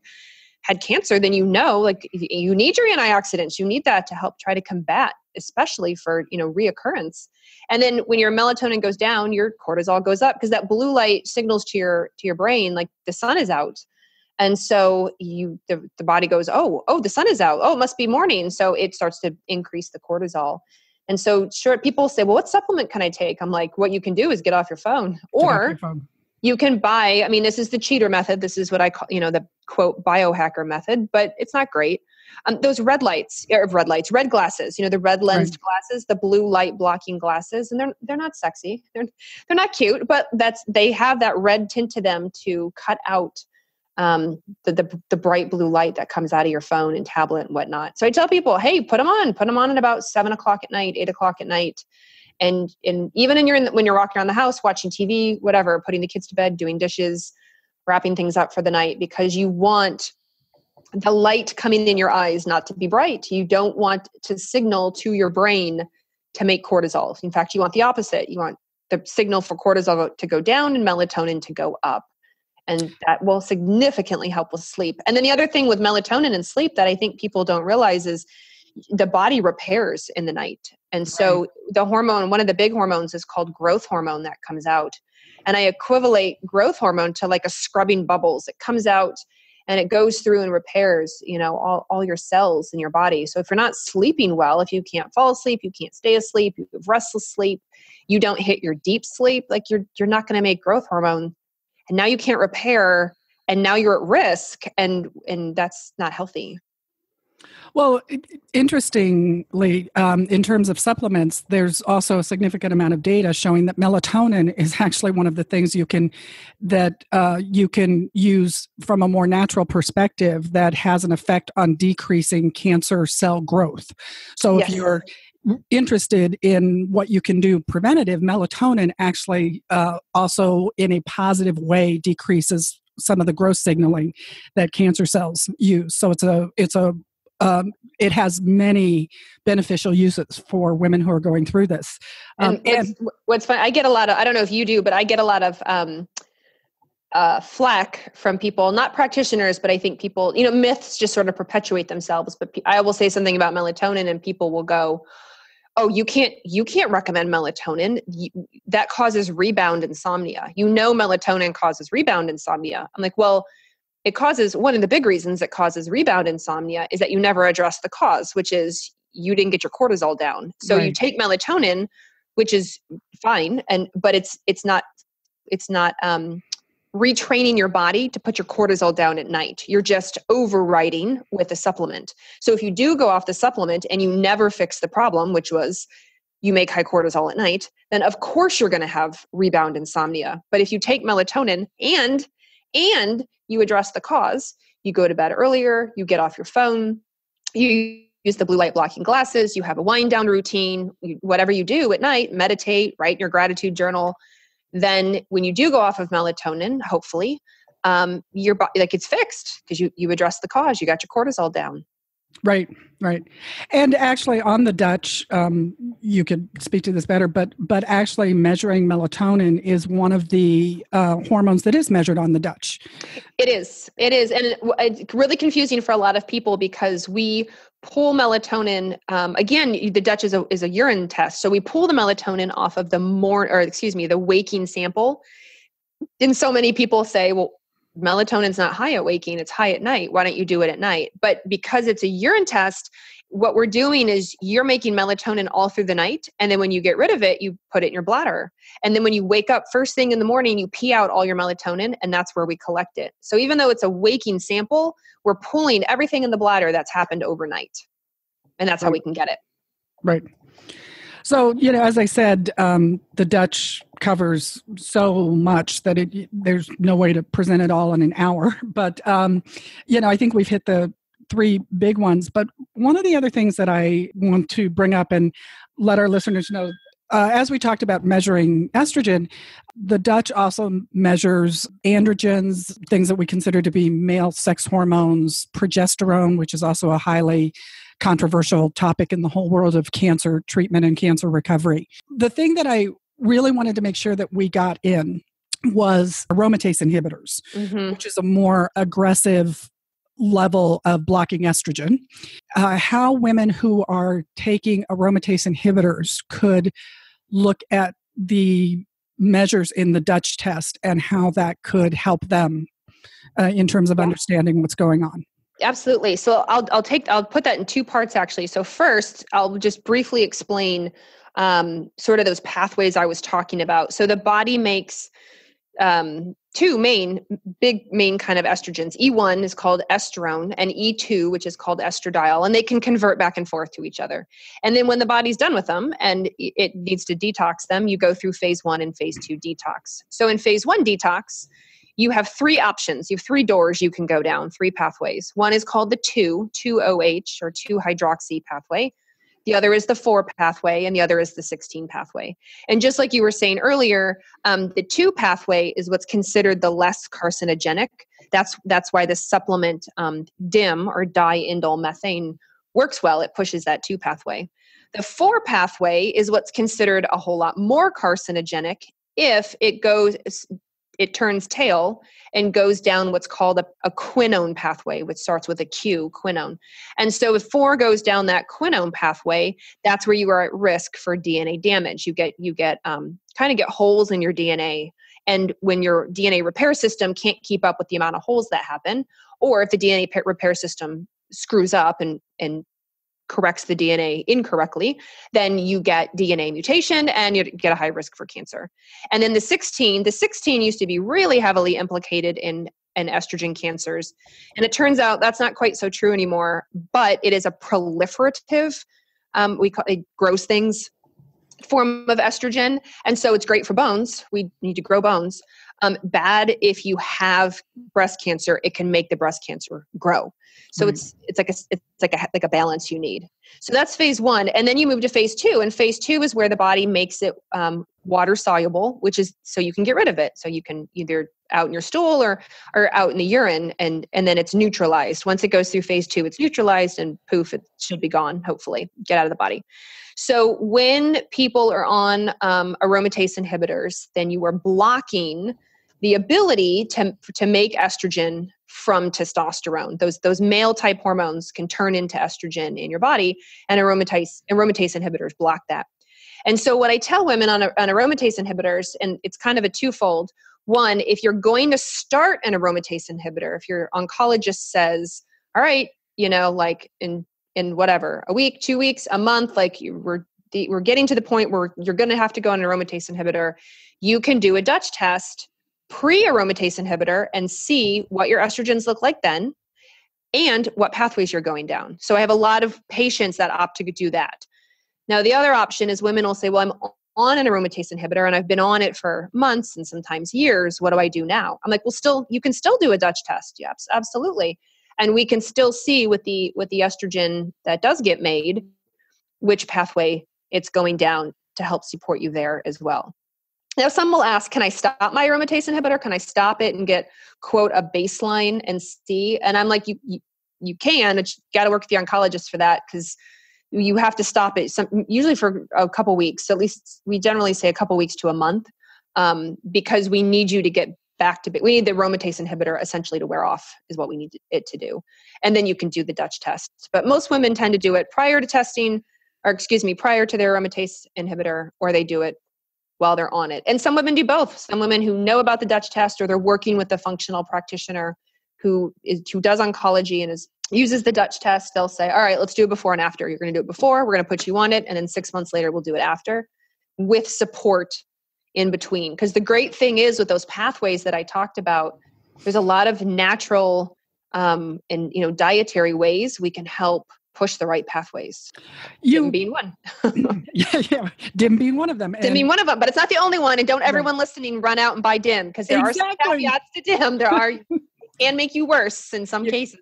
had cancer, then you need your antioxidants. You need that to help try to combat, especially for, reoccurrence. And then when your melatonin goes down, your cortisol goes up, because that blue light signals to your brain, like the sun is out. And so the body goes, oh, the sun is out. Oh, it must be morning. So it starts to increase the cortisol. And so sure, people say, well, what supplement can I take? I'm like, what you can do is get off your phone, or you can buy, this is the cheater method. This is what I call, the quote biohacker method, but it's not great. Those red glasses, the red lensed glasses, the blue light blocking glasses, and they're not sexy. They're not cute, but they have that red tint to them to cut out the bright blue light that comes out of your phone and tablet and whatnot. So I tell people, hey, put them on at about 7 o'clock at night, 8 o'clock at night. And even when you're walking around the house, watching TV, whatever, putting the kids to bed, doing dishes, wrapping things up for the night, because you want the light coming in your eyes not to be bright. You don't want to signal to your brain to make cortisol. In fact, you want the opposite. You want the signal for cortisol to go down and melatonin to go up. And that will significantly help with sleep. And then the other thing with melatonin and sleep that I think people don't realize is the body repairs in the night. And so the hormone, one of the big hormones, is called growth hormone that comes out. And I equivalent growth hormone to like a scrubbing bubbles. It comes out and it goes through and repairs, all your cells in your body. So if you're not sleeping well, if you can't fall asleep, you can't stay asleep, you have restless sleep, you don't hit your deep sleep, like you're not going to make growth hormone. And now you can't repair, and now you're at risk, and that's not healthy. Well, interestingly, in terms of supplements, there's also a significant amount of data showing that melatonin is actually one of the things you can use from a more natural perspective that has an effect on decreasing cancer cell growth. So if you're interested in what you can do preventative, melatonin actually also in a positive way decreases some of the growth signaling that cancer cells use. So it has many beneficial uses for women who are going through this. And what's fun, I get a lot of, I don't know if you do, but I get a lot of flack from people, not practitioners, but I think people, myths just sort of perpetuate themselves. But I will say something about melatonin and people will go, oh, you can't recommend melatonin. That causes rebound insomnia. Melatonin causes rebound insomnia. I'm like, well, one of the big reasons it causes rebound insomnia is that you never address the cause, which is you didn't get your cortisol down. So you take melatonin, which is fine, but it's not retraining your body to put your cortisol down at night. You're just overriding with a supplement. So if you do go off the supplement and you never fix the problem, which was you make high cortisol at night, then of course you're going to have rebound insomnia. But if you take melatonin and you address the cause, you go to bed earlier, you get off your phone, you use the blue light blocking glasses, you have a wind down routine, whatever you do at night, meditate, write in your gratitude journal. Then when you do go off of melatonin, hopefully, your body, it's fixed because you address the cause, you got your cortisol down. Right, right. And actually on the Dutch, you could speak to this better, but actually measuring melatonin is one of the hormones that is measured on the Dutch. It is. It is. And it's really confusing for a lot of people because we pull melatonin. Again, the Dutch is a urine test. So we pull the melatonin off of the waking sample. And so many people say, well, melatonin's not high at waking, it's high at night. Why don't you do it at night? But because it's a urine test, what we're doing is you're making melatonin all through the night. And then when you get rid of it, you put it in your bladder. And then when you wake up first thing in the morning, you pee out all your melatonin, and that's where we collect it. So even though it's a waking sample, we're pulling everything in the bladder that's happened overnight. And that's how we can get it. Right. So, as I said, the Dutch covers so much that there's no way to present it all in an hour. But, I think we've hit the three big ones. But one of the other things that I want to bring up and let our listeners know, as we talked about measuring estrogen, the Dutch also measures androgens, things that we consider to be male sex hormones, progesterone, which is also a highly controversial topic in the whole world of cancer treatment and cancer recovery. The thing that I really wanted to make sure that we got in was aromatase inhibitors, which is a more aggressive level of blocking estrogen. How women who are taking aromatase inhibitors could look at the measures in the Dutch test and how that could help them in terms of understanding what's going on. Absolutely. So I'll put that in two parts actually. So first, I'll just briefly explain sort of those pathways I was talking about. So the body makes two main kind of estrogens. E1 is called estrone, and E2, which is called estradiol, and they can convert back and forth to each other. And then when the body's done with them and it needs to detox them, you go through phase 1 and phase 2 detox. So in phase 1 detox, you have three options. You have three doors you can go down, three pathways. One is called the 2-OH or 2-hydroxy pathway. The other is the 4 pathway, and the other is the 16 pathway. And just like you were saying earlier, the 2 pathway is what's considered the less carcinogenic. That's why the supplement DIM or diindole methane works well. It pushes that 2 pathway. The 4 pathway is what's considered a whole lot more carcinogenic if it turns tail and goes down what's called a quinone pathway, which starts with a Q, quinone. And so if 4 goes down that quinone pathway, that's where you are at risk for DNA damage. You get kind of get holes in your DNA. And when your DNA repair system can't keep up with the amount of holes that happen, or if the DNA repair system screws up and corrects the DNA incorrectly, then you get DNA mutation and you get a high risk for cancer. And then the 16 used to be really heavily implicated in estrogen cancers. And it turns out that's not quite so true anymore, but it is a proliferative, we call it gross things, form of estrogen. And so it's great for bones. We need to grow bones. Bad if you have breast cancer, it can make the breast cancer grow. So it's like a balance you need. So that's phase 1, and then you move to phase 2, and phase 2 is where the body makes it water soluble, which is so you can get rid of it. So you can either out in your stool or out in the urine, and then it's neutralized. Once it goes through phase 2, it's neutralized, and poof, it should be gone. Hopefully, get out of the body. So when people are on aromatase inhibitors, then you are blocking the ability to make estrogen from testosterone. Those male type hormones can turn into estrogen in your body, and aromatase inhibitors block that. And so what I tell women on aromatase inhibitors, and it's kind of a twofold. One, if you're going to start an aromatase inhibitor, if your oncologist says, all right, like in whatever, a week, 2 weeks, a month, like we're getting to the point where you're going to have to go on an aromatase inhibitor, you can do a Dutch test pre-aromatase inhibitor and see what your estrogens look like then and what pathways you're going down. So I have a lot of patients that opt to do that. Now, the other option is women will say, well, I'm on an aromatase inhibitor and I've been on it for months and sometimes years. What do I do now? I'm like, well, you can still do a Dutch test. Yes, absolutely. And we can still see with the estrogen that does get made, which pathway it's going down to help support you there as well. Now, some will ask, can I stop my aromatase inhibitor? Can I stop it and get, quote, a baseline and see? And I'm like, you can, but you got to work with your oncologist for that, because you have to stop it usually for a couple weeks. At least we generally say a couple weeks to a month, because we need you to get back to, we need the aromatase inhibitor essentially to wear off, is what we need it to do. And then you can do the Dutch test. But most women tend to do it prior to testing, prior to their aromatase inhibitor, or they do it while they're on it. And some women do both. Some women who know about the Dutch test, or they're working with a functional practitioner who does oncology and uses the Dutch test, they'll say, all right, let's do it before and after. You're going to do it before, we're going to put you on it, and then 6 months later, we'll do it after, with support in between. Because the great thing is, with those pathways that I talked about, there's a lot of natural and dietary ways we can help push the right pathways. DIM being one. yeah, DIM being one of them. DIM being one of them, but it's not the only one. And don't everyone listening run out and buy DIM, because there are some caveats to DIM. There are, and make you worse in some cases.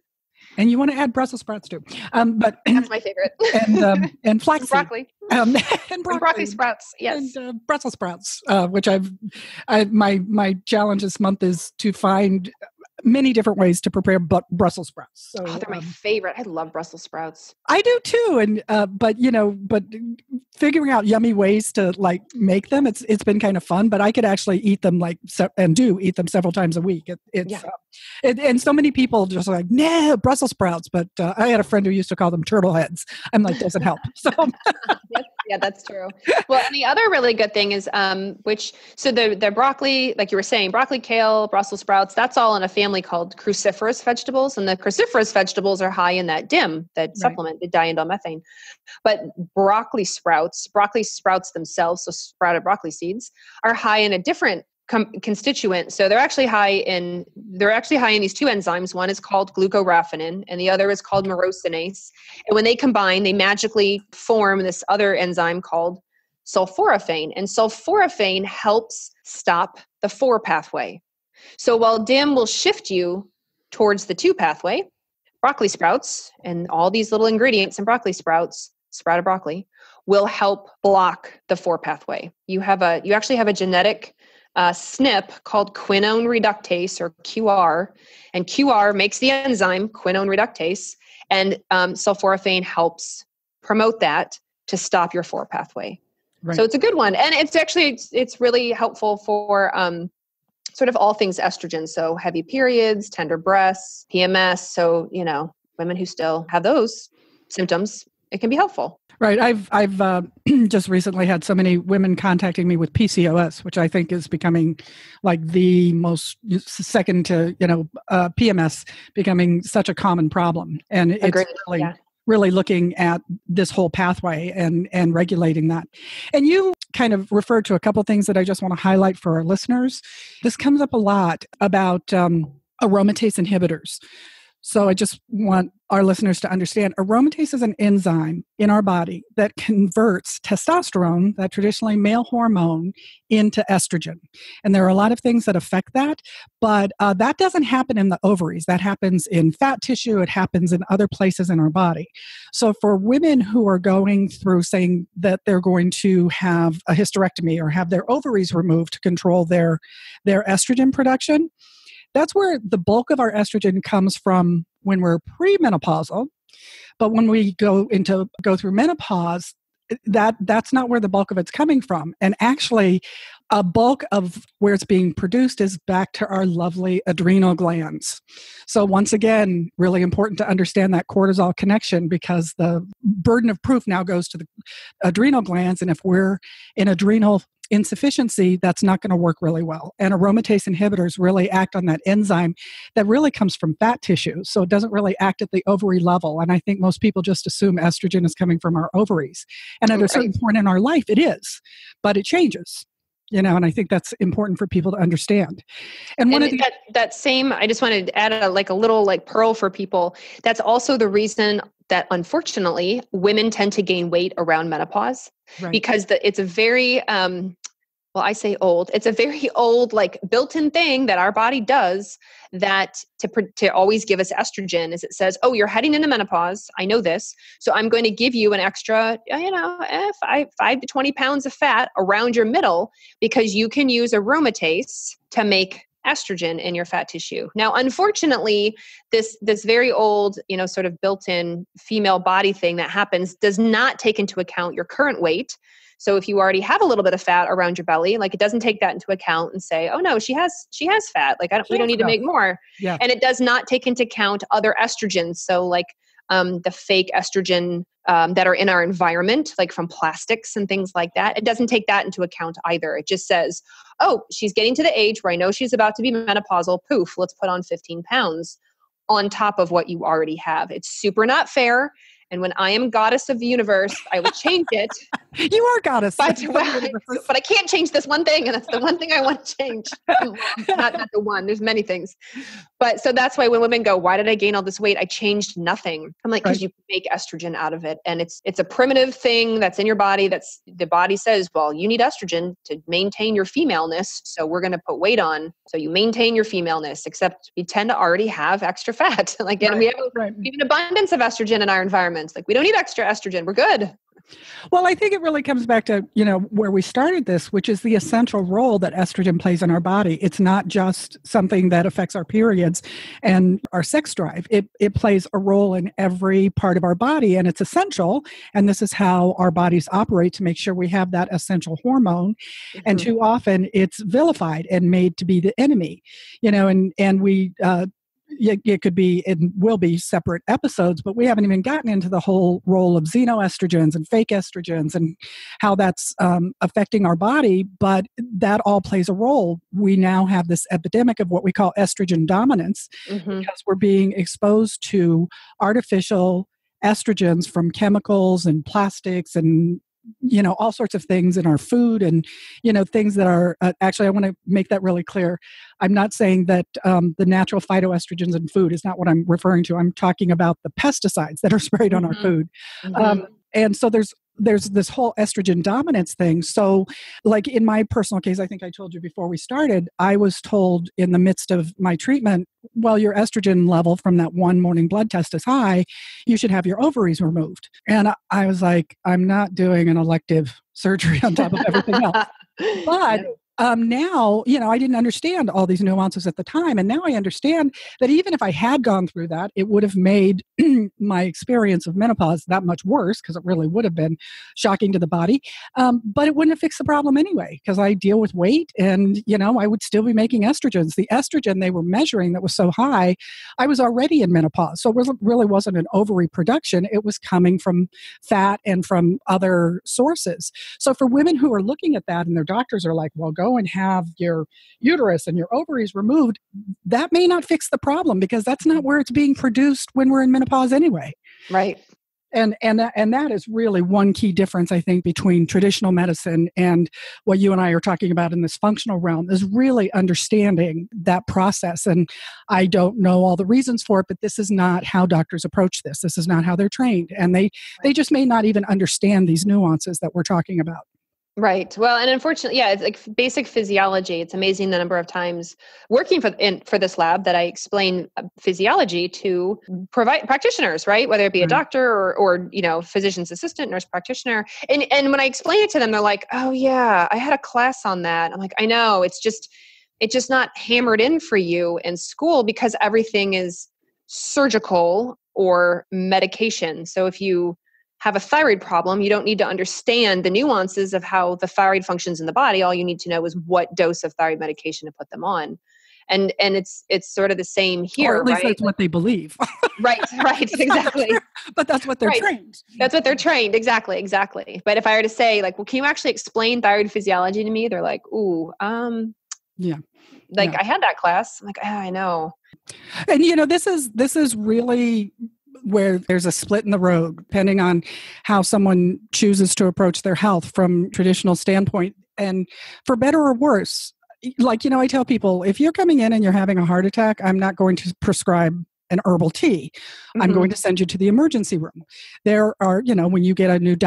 And you want to add Brussels sprouts too, but that's my favorite. And flaxseed, broccoli, and broccoli sprouts, yes, and Brussels sprouts, which my challenge this month is to find many different ways to prepare Brussels sprouts. So, they're my favorite. I love Brussels sprouts. I do too, and but figuring out yummy ways to make them, it's been kind of fun. But I could actually eat them and do eat them several times a week. And so many people just like, nah, Brussels sprouts. But I had a friend who used to call them turtle heads. I'm like, doesn't help. So yeah, that's true. Well, and the other really good thing is, the broccoli, like you were saying, broccoli, kale, Brussels sprouts, that's all in a family called cruciferous vegetables. And the cruciferous vegetables are high in that DIM, that supplement, the diindolylmethane. But broccoli sprouts themselves, so sprouted broccoli seeds, are high in a different constituent. So they're actually high in these two enzymes. One is called glucoraphanin and the other is called myrosinase. And when they combine, they magically form this other enzyme called sulforaphane. And sulforaphane helps stop the 4 pathway. So while DIM will shift you towards the 2 pathway, broccoli sprouts and all these little ingredients in broccoli sprouts, sprouted broccoli, will help block the 4 pathway. You actually have a genetic SNP called quinone reductase, or QR, and QR makes the enzyme quinone reductase, and sulforaphane helps promote that to stop your 4 pathway. Right. So it's a good one, and it's really helpful for sort of all things estrogen. So heavy periods, tender breasts, PMS. So women who still have those symptoms, it can be helpful. Right. I've just recently had so many women contacting me with PCOS, which I think is becoming like the most, second to, PMS, becoming such a common problem. And it's really looking at this whole pathway and regulating that. And you kind of referred to a couple things that I just want to highlight for our listeners. This comes up a lot about aromatase inhibitors. So I just want our listeners to understand aromatase is an enzyme in our body that converts testosterone, that traditionally male hormone, into estrogen. And there are a lot of things that affect that, but that doesn't happen in the ovaries. That happens in fat tissue. It happens in other places in our body. So for women who are going through saying that they're going to have a hysterectomy or have their ovaries removed to control their estrogen production, that's where the bulk of our estrogen comes from when we're premenopausal. But when we go through menopause, that's not where the bulk of it's coming from. And actually, a bulk of where it's being produced is back to our lovely adrenal glands. So once again, really important to understand that cortisol connection, because the burden of proof now goes to the adrenal glands. And if we're in adrenal insufficiency, that's not going to work really well. And aromatase inhibitors really act on that enzyme that really comes from fat tissue. So it doesn't really act at the ovary level. And I think most people just assume estrogen is coming from our ovaries. And at a certain point in our life, it is, but it changes. And I think that's important for people to understand. And one of that same, I just wanted to add a little pearl for people. That's also the reason that unfortunately women tend to gain weight around menopause, because it's a very, I say old. It's a very old, built-in thing that our body does that to always give us estrogen. Is it says, oh, you're heading into menopause. I know this. So I'm going to give you an extra, 5 to 20 pounds of fat around your middle, because you can use aromatase to make estrogen in your fat tissue. Now, unfortunately, this very old, sort of built-in female body thing that happens does not take into account your current weight. So if you already have a little bit of fat around your belly, like it doesn't take that into account and say, oh no, she has fat. Like we don't need to make more. Yeah. And it does not take into account other estrogens. So like the fake estrogen that are in our environment, like from plastics and things like that. It doesn't take that into account either. It just says, oh, she's getting to the age where I know she's about to be menopausal. Poof, let's put on 15 pounds on top of what you already have. It's super not fair. And when I am goddess of the universe, I will change it. You are goddess. But I can't change this one thing. And that's the one thing I want to change. not the one. There's many things. But so that's why when women go, why did I gain all this weight? I changed nothing. I'm like, because you make estrogen out of it. And it's a primitive thing that's in your body. That's the body says, well, you need estrogen to maintain your femaleness. So we're going to put weight on. So you maintain your femaleness, except we tend to already have extra fat. And we have even abundance of estrogen in our environment. Like we don't need extra estrogen. We're good. Well, I think it really comes back to, where we started this, which is the essential role that estrogen plays in our body. It's not just something that affects our periods and our sex drive. It plays a role in every part of our body, and it's essential. And this is how our bodies operate to make sure we have that essential hormone. Mm-hmm. And too often it's vilified and made to be the enemy, and we, it could be and will be separate episodes, but we haven't even gotten into the whole role of xenoestrogens and fake estrogens and how that's affecting our body. But that all plays a role. We now have this epidemic of what we call estrogen dominance because we're being exposed to artificial estrogens from chemicals and plastics and all sorts of things in our food and, things that are actually, I want to make that really clear. I'm not saying that the natural phytoestrogens in food is not what I'm referring to. I'm talking about the pesticides that are sprayed on our food. And so there's this whole estrogen dominance thing. So like in my personal case, I think I told you before we started, I was told in the midst of my treatment, well, your estrogen level from that one morning blood test is high. You should have your ovaries removed. And I was like, I'm not doing an elective surgery on top of everything else. But now, I didn't understand all these nuances at the time. And now I understand that even if I had gone through that, it would have made my experience of menopause that much worse because it really would have been shocking to the body. But it wouldn't have fixed the problem anyway because I deal with weight and, I would still be making estrogens. The estrogen they were measuring that was so high, I was already in menopause. So it really wasn't an ovary production. It was coming from fat and from other sources. So for women who are looking at that and their doctors are like, well, go and have your uterus and your ovaries removed, that may not fix the problem because that's not where it's being produced when we're in menopause anyway. Right. And that is really one key difference, I think, between traditional medicine and what you and I are talking about in this functional realm is really understanding that process. And I don't know all the reasons for it, but this is not how doctors approach this. This is not how they're trained. And they just may not even understand these nuances that we're talking about. Right. Well, and unfortunately, it's like basic physiology. It's amazing the number of times working for this lab that I explain physiology to provide practitioners, right? Whether it be a doctor or physician's assistant, nurse practitioner. And when I explain it to them, they're like, oh yeah, I had a class on that. I'm like, I know it's just not hammered in for you in school because everything is surgical or medication. So if you have a thyroid problem, you don't need to understand the nuances of how the thyroid functions in the body. All you need to know is what dose of thyroid medication to put them on. And it's sort of the same here, or at least right? That's what they believe. Right, exactly. But that's what they're trained. That's what they're trained. Exactly. But if I were to say like, well, can you actually explain thyroid physiology to me? They're like, ooh, yeah. Like I had that class. I'm like, I know. And this is really where there's a split in the road, depending on how someone chooses to approach their health from traditional standpoint. And for better or worse, like, I tell people, if you're coming in and you're having a heart attack, I'm not going to prescribe an herbal tea. I'm going to send you to the emergency room. There are, when you get a new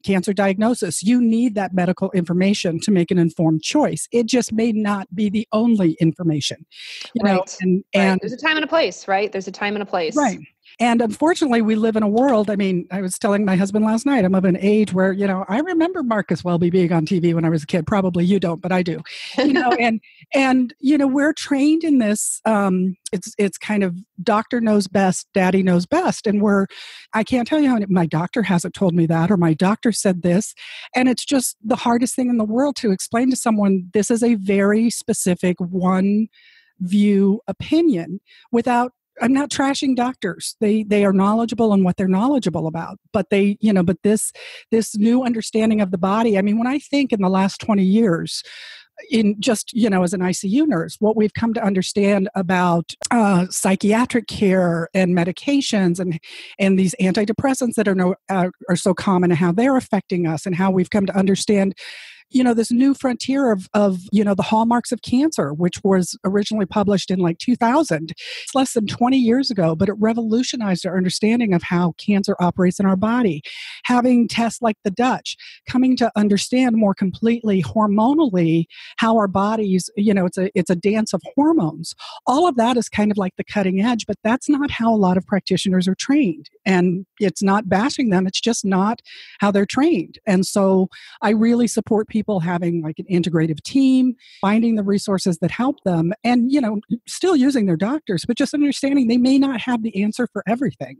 cancer diagnosis, you need that medical information to make an informed choice. It just may not be the only information, right. And there's a time and a place, right? There's a time and a place. Right. And unfortunately, we live in a world, I mean, I was telling my husband last night, I'm of an age where, I remember Marcus Welby being on TV when I was a kid. Probably you don't, but I do. And we're trained in this. It's kind of doctor knows best, daddy knows best. And I can't tell you how my doctor hasn't told me that, or my doctor said this. And it's just the hardest thing in the world to explain to someone, this is a very specific one view opinion without, I'm not trashing doctors. They are knowledgeable in what they're knowledgeable about, but but this new understanding of the body. I mean, when I think in the last 20 years, in just, as an ICU nurse, what we've come to understand about psychiatric care and medications and these antidepressants that are so common, and how they're affecting us, and how we've come to understand this new frontier of the hallmarks of cancer, which was originally published in like 2000. It's less than 20 years ago, but it revolutionized our understanding of how cancer operates in our body. Having tests like the Dutch, coming to understand more completely hormonally how our bodies, it's a dance of hormones. All of that is kind of like the cutting edge, but that's not how a lot of practitioners are trained. And it's not bashing them, it's just not how they're trained. And so I really support people having like an integrative team, finding the resources that help them, and still using their doctors, but just understanding they may not have the answer for everything.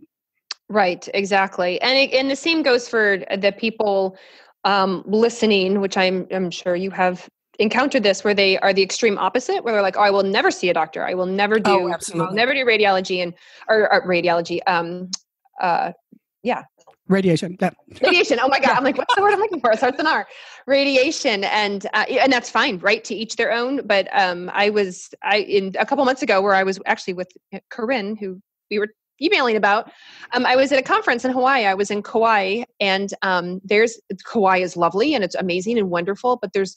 Right, exactly. And the same goes for the people listening, which I'm sure you have encountered this, where they are the extreme opposite, where they're like, oh, I will never see a doctor. I will never do, I'll never do radiology or radiology. Radiation. Yeah. Radiation. Oh my God. Yeah. I'm like, what's the word I'm looking for? It starts with an R. Radiation. And that's fine, right? To each their own. But in a couple months ago, where I was actually with Corinne, who we were emailing about, I was at a conference in Hawaii. I was in Kauai, and Kauai is lovely and it's amazing and wonderful, but there's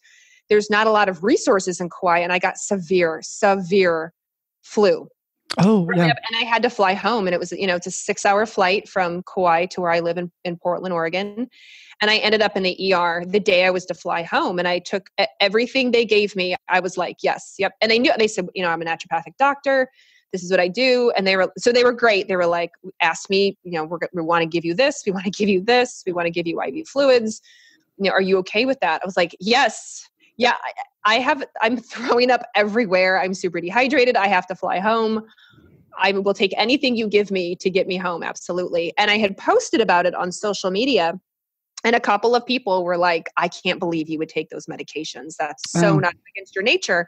not a lot of resources in Kauai, and I got severe flu. Oh, yeah. And I had to fly home, and it was, it's a 6-hour flight from Kauai to where I live in Portland, Oregon. And I ended up in the ER the day I was to fly home. And I took everything they gave me. I was like, yes, yep. And they said, I'm a naturopathic doctor. This is what I do. And they were great. They were like, asked me, we want to give you this. We want to give you this. We want to give you IV fluids. Are you okay with that? I was like, yes. Yeah, I'm throwing up everywhere. I'm super dehydrated. I have to fly home. I will take anything you give me to get me home. Absolutely. And I had posted about it on social media, and a couple of people were like, I can't believe you would take those medications. That's so not against your nature.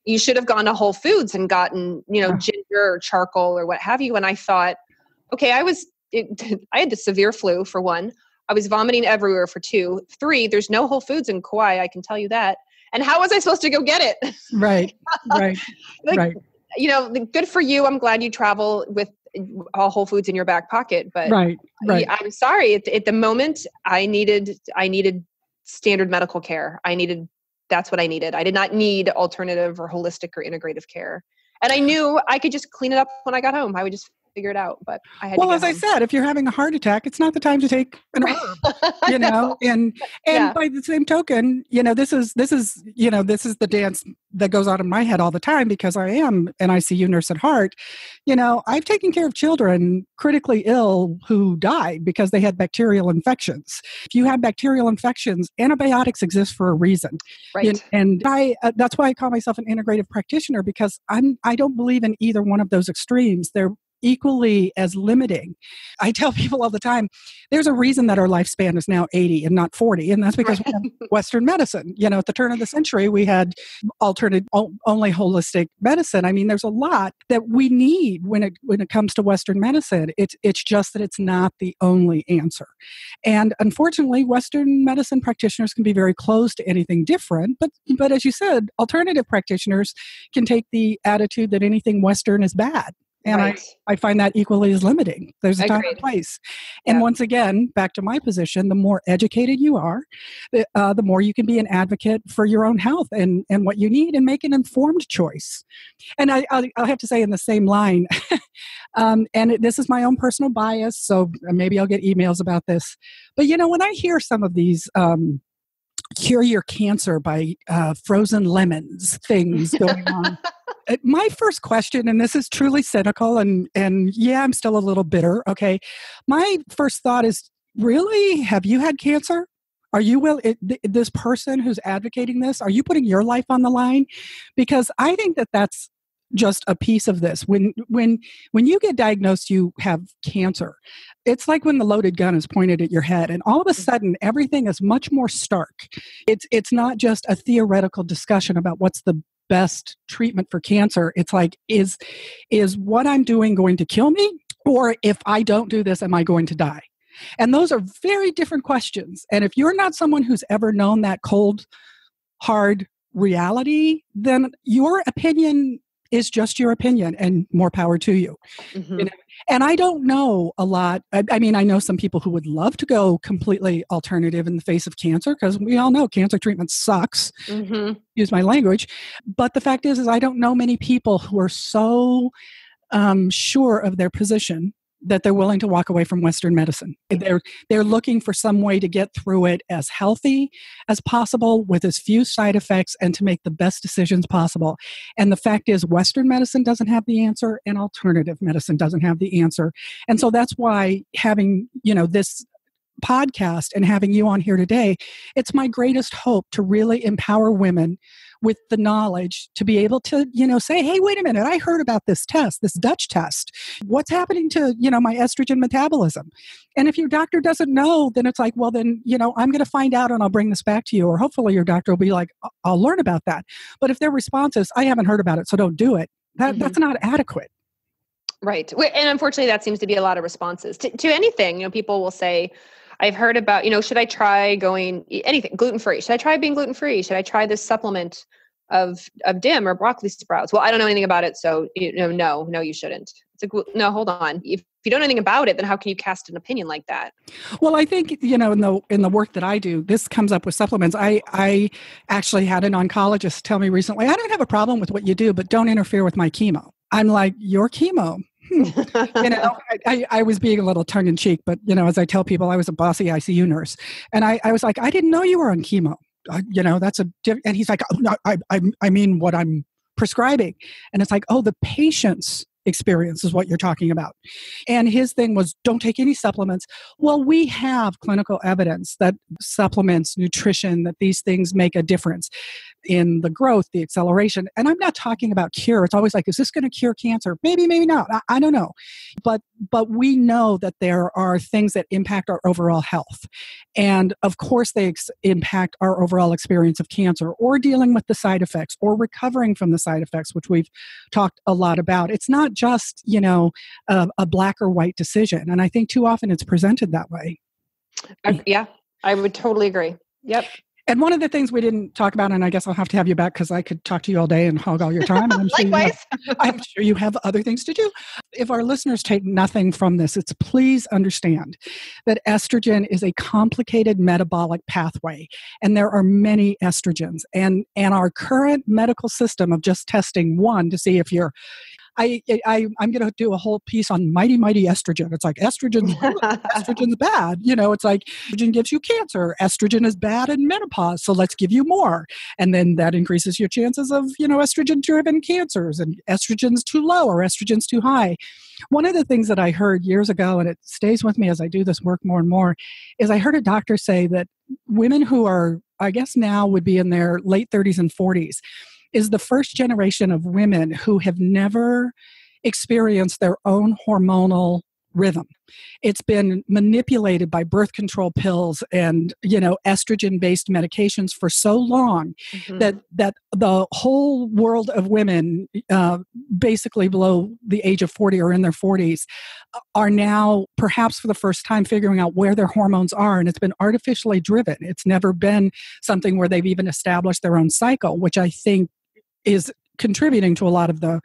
You should have gone to Whole Foods and gotten, ginger or charcoal or what have you. And I thought, okay, I had the severe flu for one. I was vomiting everywhere for 2. 3, there's no Whole Foods in Kauai. I can tell you that. And how was I supposed to go get it? Right. Right. Right. Good for you. I'm glad you travel with all Whole Foods in your back pocket, but right. I'm sorry. At the moment, I needed standard medical care. That's what I needed. I did not need alternative or holistic or integrative care. And I knew I could just clean it up when I got home. I would just figure it out, but I had to get as home. I said, if you're having a heart attack, it's not the time to take an herb, and by the same token, this is the dance that goes on in my head all the time, because I am an ICU nurse at heart. I've taken care of children critically ill who died because they had bacterial infections. If you have bacterial infections, antibiotics exist for a reason. Right. And that's why I call myself an integrative practitioner, because I don't believe in either one of those extremes. They're equally as limiting. I tell people all the time, there's a reason that our lifespan is now 80 and not 40. And that's because we have Western medicine. At the turn of the century, we had only holistic medicine. I mean, there's a lot that we need when it comes to Western medicine. It's just that it's not the only answer. And unfortunately, Western medicine practitioners can be very close to anything different. But as you said, alternative practitioners can take the attitude that anything Western is bad. And right. I find that equally as limiting. There's a time and place. And once again, back to my position, the more educated you are, the more you can be an advocate for your own health and what you need, and make an informed choice. And I'll have to say in the same line, this is my own personal bias, so maybe I'll get emails about this. But when I hear some of these cure your cancer by frozen lemons things going on, My first question, and this is truly cynical, and yeah, I'm still a little bitter. Okay, my first thought is, really, have you had cancer? Are you this person who's advocating this? Are you putting your life on the line? Because I think that that's just a piece of this. When you get diagnosed, you have cancer. It's like when the loaded gun is pointed at your head, and all of a sudden, everything is much more stark. It's not just a theoretical discussion about what's the best treatment for cancer. It's like, is what I'm doing going to kill me? Or if I don't do this, am I going to die? And those are very different questions. And if you're not someone who's ever known that cold, hard reality, then your opinion is just your opinion, and more power to you. Mm-hmm. You know? And I don't know a lot. I mean, I know some people who would love to go completely alternative in the face of cancer, because we all know cancer treatment sucks. Mm-hmm. Use my language. But the fact is I don't know many people who are so sure of their position that they're willing to walk away from Western medicine. They're looking for some way to get through it as healthy as possible, with as few side effects, and to make the best decisions possible. And the fact is, Western medicine doesn't have the answer, and alternative medicine doesn't have the answer. And so that's why having, this podcast and having you on here today, it's my greatest hope to really empower women with the knowledge to be able to, say, hey, wait a minute, I heard about this test, this Dutch test. What's happening to, my estrogen metabolism? And if your doctor doesn't know, then it's like, well, then, I'm going to find out and I'll bring this back to you. Or hopefully your doctor will be like, I'll learn about that. But if their response is, I haven't heard about it, so don't do it, that's not adequate. Right. And unfortunately, that seems to be a lot of responses to anything. People will say, I've heard about, should I try going anything gluten-free? Should I try being gluten-free? Should I try this supplement of DIM or broccoli sprouts? Well, I don't know anything about it. So, no, you shouldn't. It's like, no, hold on. If you don't know anything about it, then how can you cast an opinion like that? Well, I think, in the work that I do, this comes up with supplements. I actually had an oncologist tell me recently, I don't have a problem with what you do, but don't interfere with my chemo. I'm like, your chemo? I was being a little tongue in cheek, but, as I tell people, I was a bossy ICU nurse. And I was like, I didn't know you were on chemo. That's and he's like, oh, no, I mean what I'm prescribing. And it's like, oh, the patient's experience is what you're talking about. And his thing was, don't take any supplements. Well, we have clinical evidence that supplements, nutrition, that these things make a difference in the growth, the acceleration. And I'm not talking about cure. It's always like, is this going to cure cancer? Maybe, maybe not. I don't know. But we know that there are things that impact our overall health. And of course, they impact our overall experience of cancer, or dealing with the side effects, or recovering from the side effects, which we've talked a lot about. It's not just, a black or white decision. And I think too often it's presented that way. Yeah, I would totally agree. Yep. And one of the things we didn't talk about, and I guess I'll have to have you back because I could talk to you all day and hog all your time. And I'm sure you have other things to do. If our listeners take nothing from this, it's please understand that estrogen is a complicated metabolic pathway, and there are many estrogens. And our current medical system of just testing one to see if you're I'm going to do a whole piece on mighty estrogen. It's like estrogen's good, estrogen's bad. It's like estrogen gives you cancer. Estrogen is bad in menopause, so let's give you more. And then that increases your chances of, estrogen-driven cancers. And estrogen's too low or estrogen's too high. One of the things that I heard years ago, and it stays with me as I do this work more and more, is I heard a doctor say that women who are, I guess now would be in their late 30s and 40s, is the first generation of women who have never experienced their own hormonal rhythm. It's been manipulated by birth control pills and, estrogen-based medications for so long that the whole world of women, basically below the age of 40 or in their 40s, are now perhaps for the first time figuring out where their hormones are. And it's been artificially driven. It's never been something where they've even established their own cycle, which I think is contributing to a lot of the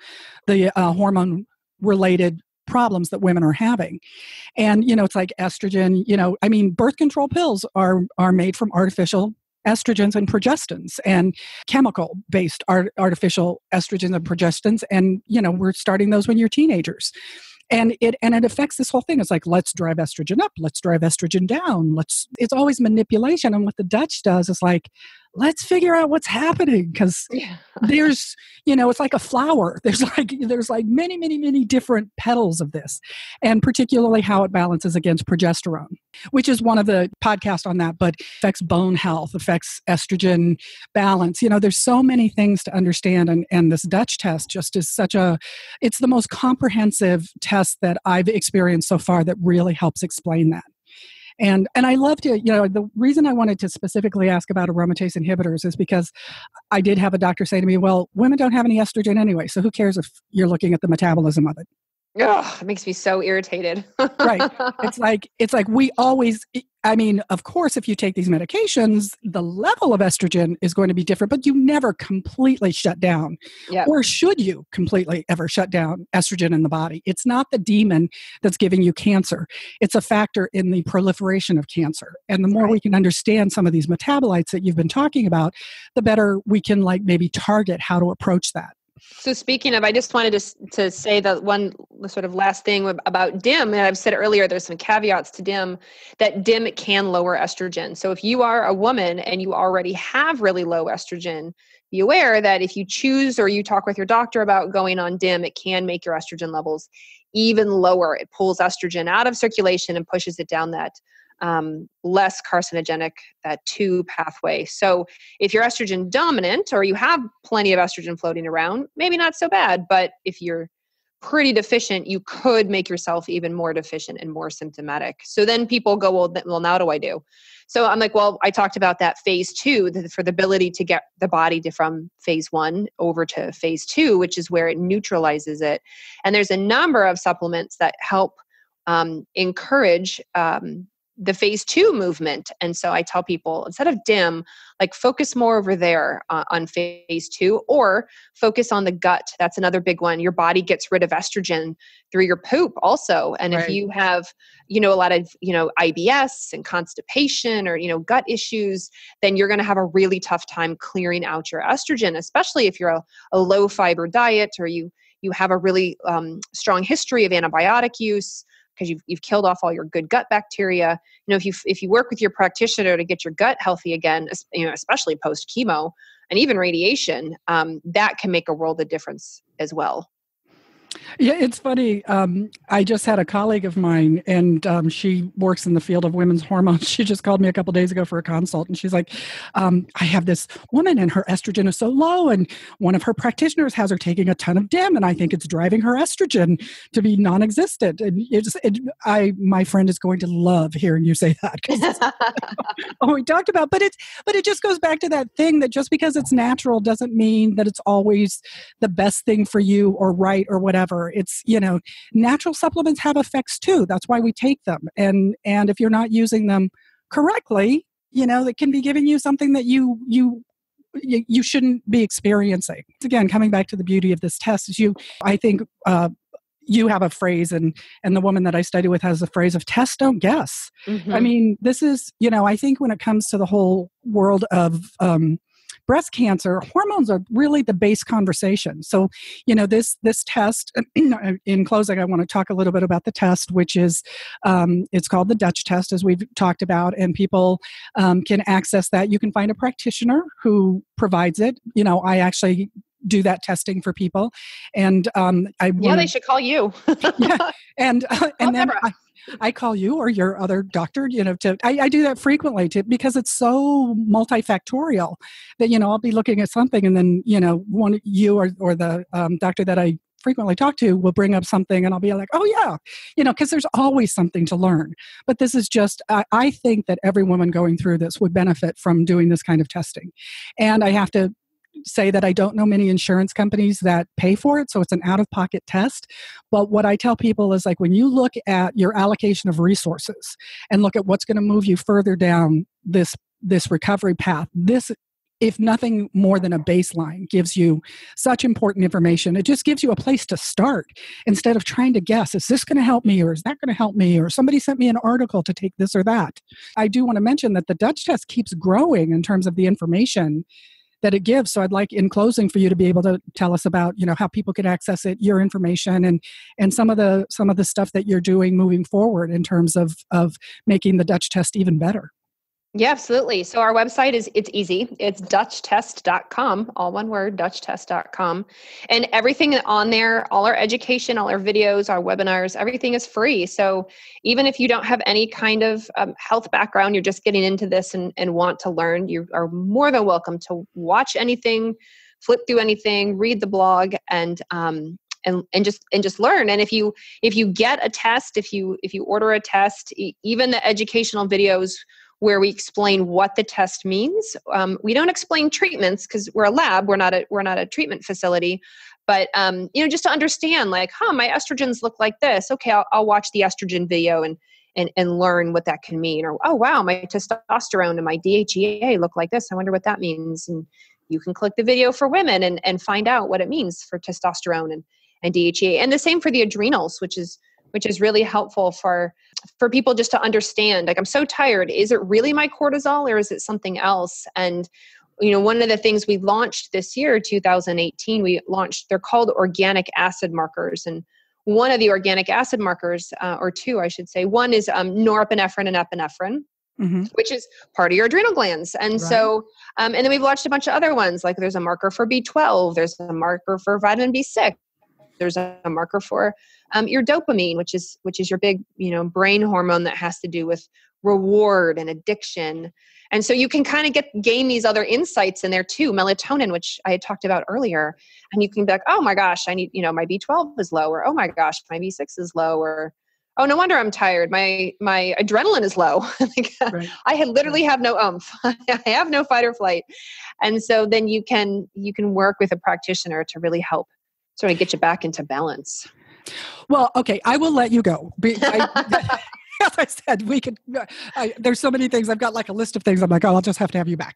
hormone-related problems that women are having. And, it's like estrogen, birth control pills are made from artificial estrogens and progestins, and chemical-based artificial estrogens and progestins. And, we're starting those when you're teenagers. And it affects this whole thing. It's like, let's drive estrogen up, let's drive estrogen down. It's always manipulation. And what the Dutch does is like, let's figure out what's happening, because there's, it's like a flower. There's like many, many, many different petals of this, and particularly how it balances against progesterone, which is one of the podcasts on that, but affects bone health, affects estrogen balance. There's so many things to understand. And this Dutch test just is it's the most comprehensive test that I've experienced so far that really helps explain that. And I love to, the reason I wanted to specifically ask about aromatase inhibitors is because I did have a doctor say to me, well, women don't have any estrogen anyway, so who cares if you're looking at the metabolism of it? Ugh, it makes me so irritated. Right. It's like we always, of course, if you take these medications, the level of estrogen is going to be different, but you never completely shut down. Yep. Or should you completely ever shut down estrogen in the body? It's not the demon that's giving you cancer. It's a factor in the proliferation of cancer. And the more we can understand some of these metabolites that you've been talking about, the better we can maybe target how to approach that. So speaking of, I just wanted to say that one sort of last thing about DIM, and I've said earlier, there's some caveats to DIM, that DIM can lower estrogen. So if you are a woman and you already have really low estrogen, be aware that if you choose or you talk with your doctor about going on DIM, it can make your estrogen levels even lower. It pulls estrogen out of circulation and pushes it down that less carcinogenic, that 2 pathway. So if you're estrogen dominant or you have plenty of estrogen floating around, maybe not so bad. But if you're pretty deficient, you could make yourself even more deficient and more symptomatic. So then people go, well, now what do I do? So I'm like, well, I talked about that phase 2 for the ability to get the body from phase 1 over to phase 2, which is where it neutralizes it. And there's a number of supplements that help encourage the phase 2 movement. And so I tell people, instead of DIM, focus more over there on phase 2, or focus on the gut. That's another big one. Your body gets rid of estrogen through your poop also. And if you have, a lot of, IBS and constipation or, gut issues, then you're going to have a really tough time clearing out your estrogen, especially if you're a low fiber diet, or you have a really strong history of antibiotic use, because you've killed off all your good gut bacteria. If you work with your practitioner to get your gut healthy again, especially post chemo and even radiation, that can make a world of difference as well. Yeah, it's funny. I just had a colleague of mine, and she works in the field of women's hormones. She just called me a couple days ago for a consult, and she's like, I have this woman, and her estrogen is so low, and one of her practitioners has her taking a ton of DIM, and I think it's driving her estrogen to be non-existent. And my friend is going to love hearing you say that. Oh, we talked about, but it just goes back to that thing that just because it's natural doesn't mean that it's always the best thing for you or right or whatever. It's, natural supplements have effects too. That's why we take them. And if you're not using them correctly, that can be giving you something that you shouldn't be experiencing. Again, coming back to the beauty of this test is I think you have a phrase, and the woman that I study with has a phrase of test, don't guess. Mm-hmm. This is, I think when it comes to the whole world of breast cancer, hormones are really the base conversation. So, this test, in closing, I want to talk a little bit about the test, which is, it's called the Dutch test, as we've talked about, and people can access that. You can find a practitioner who provides it. I actually do that testing for people. And they should call you. Yeah. And then I call you or your other doctor, I do that frequently because it's so multifactorial that, I'll be looking at something and then, you or the doctor that I frequently talk to will bring up something and I'll be like, oh yeah, because there's always something to learn. But this is just, I think that every woman going through this would benefit from doing this kind of testing. And I have to say that I don't know many insurance companies that pay for it, so it's an out-of-pocket test. But what I tell people is, when you look at your allocation of resources and look at what's going to move you further down this recovery path, this, if nothing more than a baseline, gives you such important information. It just gives you a place to start instead of trying to guess, is this going to help me or is that going to help me, or somebody sent me an article to take this or that. I do want to mention that the Dutch test keeps growing in terms of the information that it gives. So I'd like, in closing, for you to be able to tell us about, how people can access it, your information, and some of the stuff that you're doing moving forward in terms of making the Dutch test even better. Yeah, absolutely. So our website it's easy. It's dutchtest.com, all one word, dutchtest.com. And everything on there, all our education, all our videos, our webinars, everything is free. So even if you don't have any kind of health background, you're just getting into this and want to learn, you are more than welcome to watch anything, flip through anything, read the blog, and just learn. And if you get a test, if you order a test, even the educational videos where we explain what the test means. We don't explain treatments because we're a lab. We're not a treatment facility. But just to understand, like, my estrogens look like this. Okay, I'll watch the estrogen video and learn what that can mean. Or, oh wow, my testosterone and my DHEA look like this. I wonder what that means. And you can click the video for women and find out what it means for testosterone and DHEA. And the same for the adrenals, which is really helpful for people just to understand, like, I'm so tired. Is it really my cortisol or is it something else? And, one of the things we launched this year, 2018, they're called organic acid markers. And one of the organic acid markers, or two, I should say, one is norepinephrine and epinephrine, mm-hmm. which is part of your adrenal glands. And right. So, and then we've launched a bunch of other ones, like there's a marker for B12, there's a marker for vitamin B6. There's a marker for your dopamine, which is your big, brain hormone that has to do with reward and addiction. And so you can kind of gain these other insights in there too. Melatonin, which I had talked about earlier, and you can be like, oh my gosh, I need, my B12 is low, or oh my gosh, my B6 is low, or oh, no wonder I'm tired. My adrenaline is low. Right. I literally have no oomph. I have no fight or flight. And so then you can work with a practitioner to really help sort of get you back into balance. Well, okay, I will let you go. As I said, there's so many things. I've got like a list of things. I'm like, oh, I'll just have to have you back.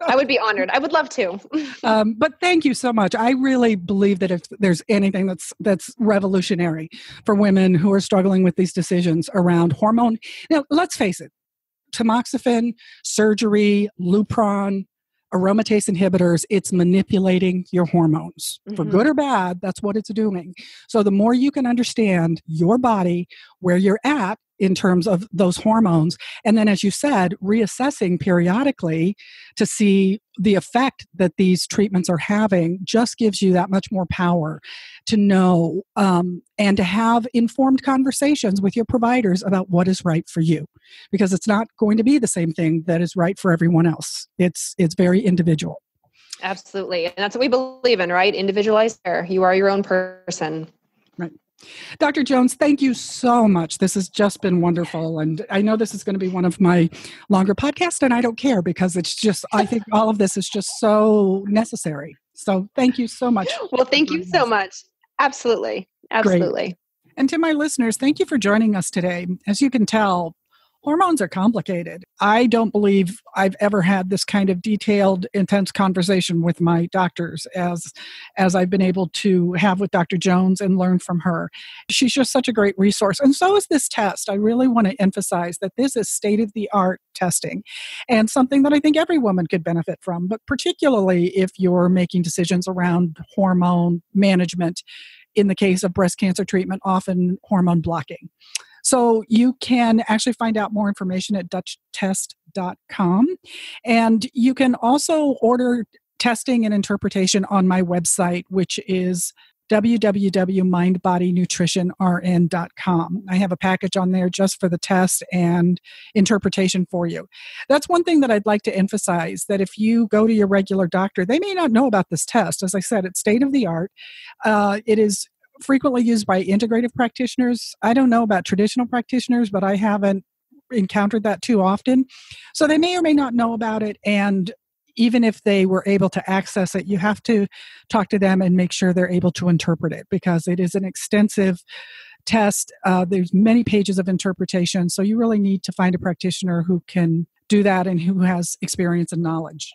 I would be honored. I would love to. But thank you so much. I really believe that if there's anything that's revolutionary for women who are struggling with these decisions around hormone. Now, let's face it, tamoxifen, surgery, Lupron, aromatase inhibitors, it's manipulating your hormones. Mm-hmm. For good or bad, that's what it's doing. So the more you can understand your body, where you're at in terms of those hormones, and then, as you said, reassessing periodically to see the effect that these treatments are having just gives you that much more power to know and to have informed conversations with your providers about what is right for you, because it's not going to be the same thing that is right for everyone else. It's very individual. Absolutely. And that's what we believe in, right? Individualized care. You are your own person. Right. Dr. Jones, thank you so much. This has just been wonderful. And I know this is going to be one of my longer podcasts, and I don't care because I think all of this is just so necessary. So thank you so much. Well, thank you so much. Absolutely. Absolutely. Great. And to my listeners, thank you for joining us today. As you can tell, hormones are complicated. I don't believe I've ever had this kind of detailed, intense conversation with my doctors as I've been able to have with Dr. Jones and learn from her. She's just such a great resource. And so is this test. I really want to emphasize that this is state-of-the-art testing and something that I think every woman could benefit from, but particularly if you're making decisions around hormone management. In the case of breast cancer treatment, often hormone blocking. So you can actually find out more information at dutchtest.com. And you can also order testing and interpretation on my website, which is www.mindbodynutritionrn.com. I have a package on there just for the test and interpretation for you. That's one thing that I'd like to emphasize, that if you go to your regular doctor, they may not know about this test. As I said, it's state of the art. It is frequently used by integrative practitioners. I don't know about traditional practitioners, but I haven't encountered that too often. So they may or may not know about it. And even if they were able to access it, you have to talk to them and make sure they're able to interpret it, because it is an extensive test. There's many pages of interpretation. So you really need to find a practitioner who can do that and who has experience and knowledge.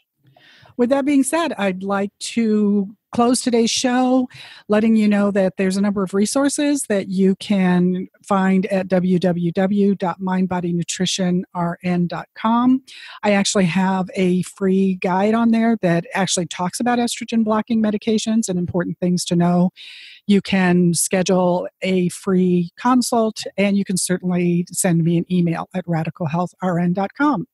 With that being said, I'd like to close today's show, letting you know that there's a number of resources that you can find at www.mindbodynutritionrn.com. I actually have a free guide on there that actually talks about estrogen blocking medications and important things to know. You can schedule a free consult, and you can certainly send me an email at radicalhealthrn.com.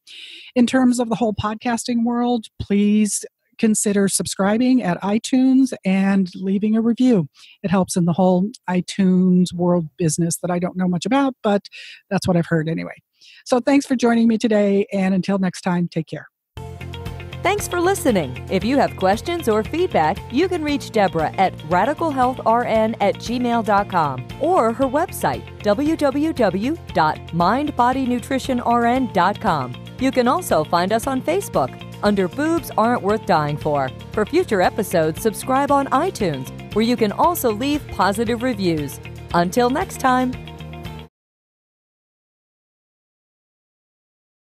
In terms of the whole podcasting world, please consider subscribing at iTunes and leaving a review. It helps in the whole iTunes world business that I don't know much about, but that's what I've heard anyway. So thanks for joining me today, and until next time, take care. Thanks for listening. If you have questions or feedback, you can reach Deborah at radicalhealthrn@gmail.com or her website, www.mindbodynutritionrn.com. You can also find us on Facebook under Boobs Aren't Worth Dying For. For future episodes, subscribe on iTunes, where you can also leave positive reviews. Until next time.